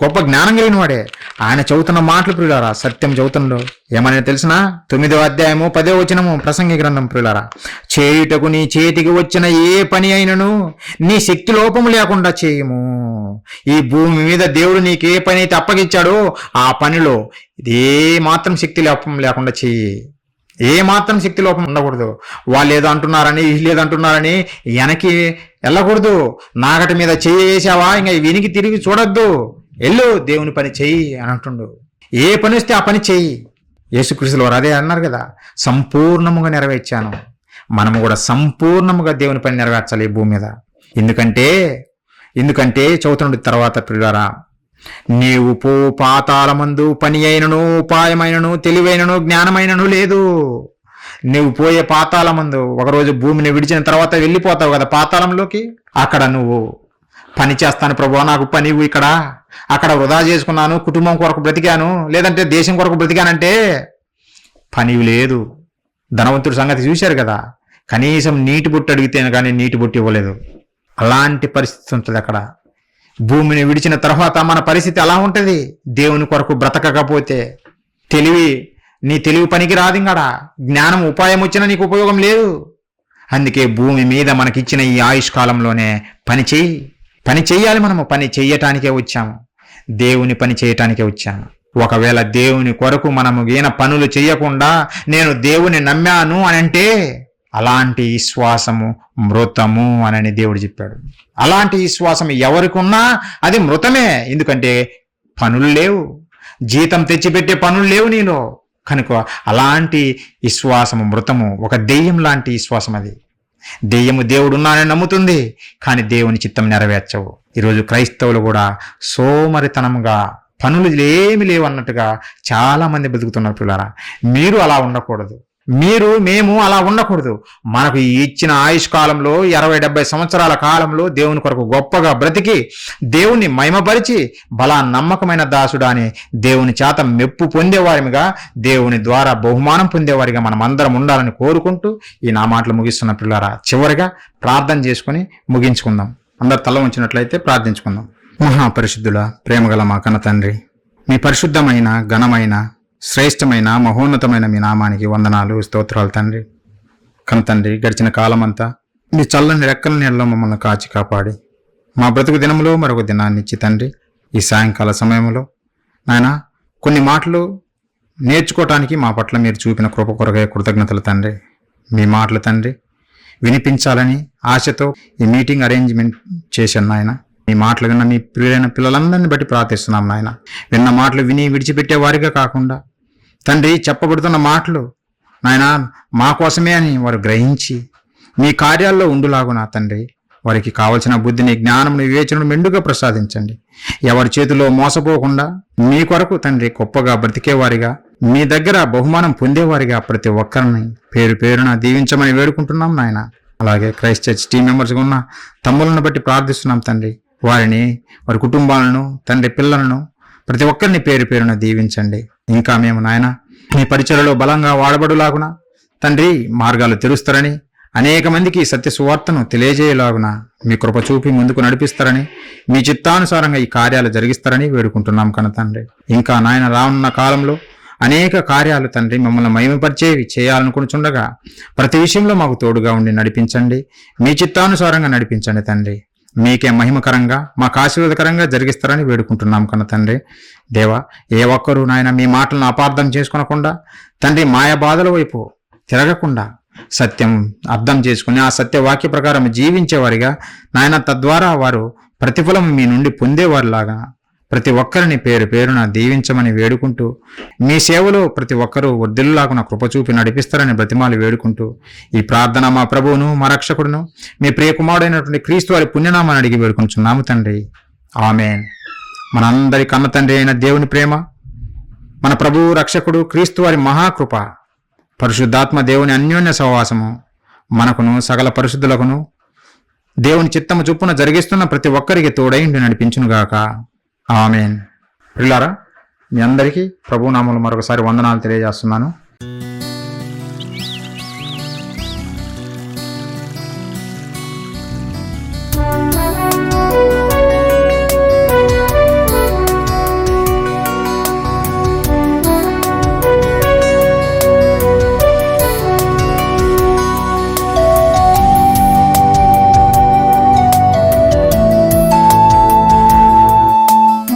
గొప్ప జ్ఞానం కలిగిన వాడే. ఆయన చదువుతున్న మాటలు ప్రియులారా, సత్యం చదువుతుండో ఏమని తెలిసినా 9వ అధ్యాయము 10వ వచనము ప్రసంగి గ్రంథం ప్రియులారా. చేయుటకు నీ చేతికి వచ్చిన ఏ పని అయినను నీ శక్తి లోపము లేకుండా చేయము. ఈ భూమి మీద దేవుడు నీకు ఏ పని అయితే అప్పగించాడో ఆ పనిలో ఏ మాత్రం శక్తి లోపం లేకుండా చెయ్యి. ఏ మాత్రం శక్తి లోపం ఉండకూడదు. వాళ్ళు ఏదో అంటున్నారని వీళ్ళు ఏదో అంటున్నారని వెనక్కి వెళ్ళకూడదు. నాగటి మీద చెయ్యి వేసావా ఇంకా వెనికి తిరిగి చూడొద్దు, వెళ్ళు దేవుని పని చెయ్యి అని అంటుండు. ఏ పని వస్తే ఆ పని చెయ్యి. యేసుక్రీస్తుల వారు అదే అన్నారు కదా, సంపూర్ణముగా నెరవేర్చాను. మనము కూడా సంపూర్ణముగా దేవుని పని నెరవేర్చాలి ఈ భూమి మీద. ఎందుకంటే చదువుతుండే తర్వాత ప్రియులారా, నీవు పో పాతాళమందు పని అయినను ఉపాయమైనను తెలివైనను జ్ఞానమైనను లేదు. నువ్వు పోయే పాతాళమందు ఒకరోజు భూమిని విడిచిన తర్వాత వెళ్ళిపోతావు కదా పాతాళంలోకి. అక్కడ నువ్వు పని చేస్తాను ప్రభువా, నాకు పని ఇక్కడ అక్కడ వృధా చేసుకున్నాను, కుటుంబం కొరకు బ్రతికాను, లేదంటే దేశం కొరకు బ్రతికానంటే పని లేదు. ధనవంతుడి సంగతి చూశారు కదా, కనీసం నీటి బుట్టు అడిగితేనే కానీ నీటి బుట్టు ఇవ్వలేదు. అలాంటి పరిస్థితి ఉంటుంది అక్కడ. భూమిని విడిచిన తర్వాత మన పరిస్థితి అలా ఉంటుంది. దేవుని కొరకు బ్రతకకపోతే నీ తెలివి పనికి రాదు. ఇంకాడ జ్ఞానం ఉపాయం వచ్చినా నీకు ఉపయోగం లేదు. అందుకే భూమి మీద మనకిచ్చిన ఈ ఆయుష్కాలంలోనే పని చెయ్యాలి. మనము పని చెయ్యటానికే వచ్చాము, దేవుని పని చేయటానికే వచ్చాము. ఒకవేళ దేవుని కొరకు మనము ఈయన పనులు చెయ్యకుండా నేను దేవుని నమ్మాను అని అంటే అలాంటి విశ్వాసము మృతము అని దేవుడు చెప్పాడు. అలాంటి విశ్వాసం ఎవరికి ఉన్నా అది మృతమే. ఎందుకంటే పనులు లేవు, జీతం తెచ్చిపెట్టే పనులు లేవు నీలో. కనుక అలాంటి విశ్వాసము మృతము. ఒక దెయ్యం లాంటి విశ్వాసం అది. దెయ్యము దేవుడు ఉన్నానని నమ్ముతుంది, కానీ దేవుని చిత్తం నెరవేర్చవు. ఈరోజు క్రైస్తవులు కూడా సోమరితనంగా పనులు ఏమి లేవు అన్నట్టుగా చాలా మంది బతుకుతున్నారు పిల్లారా. మీరు అలా ఉండకూడదు. మేము అలా ఉండకూడదు. మనకు ఇచ్చిన ఆయుష్కాలంలో 60-70 సంవత్సరాల కాలంలో దేవుని కొరకు గొప్పగా బ్రతికి దేవుని మహిమపరిచి బలా నమ్మకమైన దాసుడా అని దేవుని చేత మెప్పు పొందేవారిగా, దేవుని ద్వారా బహుమానం పొందేవారిగా మనం అందరం ఉండాలని కోరుకుంటూ ఈ నా మాటలు ముగిస్తున్న పిల్లారా, చివరిగా ప్రార్థన చేసుకుని ముగించుకుందాం. అందరు తల ఉంచినట్లయితే ప్రార్థించుకుందాం. మహాపరిశుద్ధుల ప్రేమగల మా కన్న తండ్రి, మీ పరిశుద్ధమైన ఘనమైన శ్రేష్టమైన మహోన్నతమైన మీ నామానికి వందనాలు, స్తోత్రాలు తండ్రి. కన్న తండ్రి, గడిచిన కాలమంతా మీ చల్లని రెక్కల నీళ్ళలో మమ్మల్ని కాచి కాపాడి మా బ్రతుకు దినంలో మరొక దినాన్ని ఇచ్చి తండ్రి, ఈ సాయంకాల సమయంలో నాయన కొన్ని మాటలు నేర్చుకోవటానికి మా పట్ల మీరు చూపిన కృప కొరకే కృతజ్ఞతలు తండ్రి. మీ మాటలు తండ్రి వినిపించాలని ఆశతో ఈ మీటింగ్ అరేంజ్మెంట్ చేశాను నాయన. మీ మాటలు విన్న మీ ప్రియులైన పిల్లలందరినీ బట్టి ప్రార్థిస్తున్నాం నాయన. విన్న మాటలు విని విడిచిపెట్టే వారిగా కాకుండా తండ్రి, చెప్పబడుతున్న మాటలు నాయన మా కోసమే అని వారు గ్రహించి మీ కార్యాల్లో ఉండులాగునా తండ్రి, వారికి కావలసిన బుద్ధిని, జ్ఞానమును, వివేచనను మెండుగా ప్రసాదించండి. ఎవరి చేతిలో మోసపోకుండా మీ కొరకు తండ్రి గొప్పగా బ్రతికేవారిగా, మీ దగ్గర బహుమానం పొందేవారిగా ప్రతి ఒక్కరిని పేరు పేరున దీవించమని వేడుకుంటున్నాం నాయన. అలాగే క్రైస్ట్ చర్చ్ టీం మెంబర్స్గా ఉన్న తమ్ములను బట్టి ప్రార్థిస్తున్నాం తండ్రి. వారిని, వారి కుటుంబాలను తండ్రి, పిల్లలను ప్రతి ఒక్కరిని పేరు పేరున దీవించండి. ఇంకా మేము నాయన మీ పరిచయలో బలంగా వాడబడులాగున తండ్రి మార్గాలు తెరుస్తారని, అనేక మందికి సత్య సువార్తను తెలియజేయలాగున మీ కృప చూపి ముందుకు నడిపిస్తారని, మీ చిత్తానుసారంగా ఈ కార్యాలు జరిగిస్తారని వేడుకుంటున్నాం కన తండ్రి. ఇంకా నాయన రానున్న కాలంలో అనేక కార్యాలు తండ్రి మమ్మల్ని మహిమపరిచేవి చేయాలనుకుంటుండగా ప్రతి విషయంలో మాకు తోడుగా ఉండి నడిపించండి. మీ చిత్తానుసారంగా నడిపించండి తండ్రి. మీకే మహిమకరంగా, మాకు ఆశీర్వాదకరంగా జరిగిస్తారని వేడుకుంటున్నాం కన్న తండ్రి. దేవా, ఏ ఒక్కరూ నాయన మీ మాటలను అపార్థం చేసుకొనకుండా తండ్రి మాయ బాధల వైపు తిరగకుండా సత్యం అర్థం చేసుకుని ఆ సత్యవాక్య ప్రకారం జీవించేవారిగా నాయన, తద్వారా వారు ప్రతిఫలం మీ నుండి పొందేవారిలాగా ప్రతి ఒక్కరిని పేరు పేరున దీవించమని వేడుకుంటూ, మీ సేవలో ప్రతి ఒక్కరూ వర్ధిల్లులాగున కృపచూపి నడిపిస్తారని బ్రతిమాలు వేడుకుంటూ ఈ ప్రార్థన మా ప్రభువును, మా రక్షకుడును, మీ ప్రియకుమారుడైనటువంటి క్రీస్తు వారి పుణ్యనామాన్ని అడిగి వేడుకుంటున్నాము తండ్రి. ఆమేన్. మనందరి కన్న తండ్రి అయిన దేవుని ప్రేమ, మన ప్రభువు రక్షకుడు క్రీస్తు వారి మహాకృప, పరిశుద్ధాత్మ దేవుని అన్యోన్య సహవాసము మనకును సకల పరిశుద్ధులకును దేవుని చిత్తము చొప్పున జరిగిస్తున్న ప్రతి ఒక్కరికి తోడైండి నడిపించునుగాక. ఆమేన్. ప్రియులారా, మీ అందరికీ ప్రభునామములో మరొకసారి వందనాలు తెలియజేస్తున్నాను.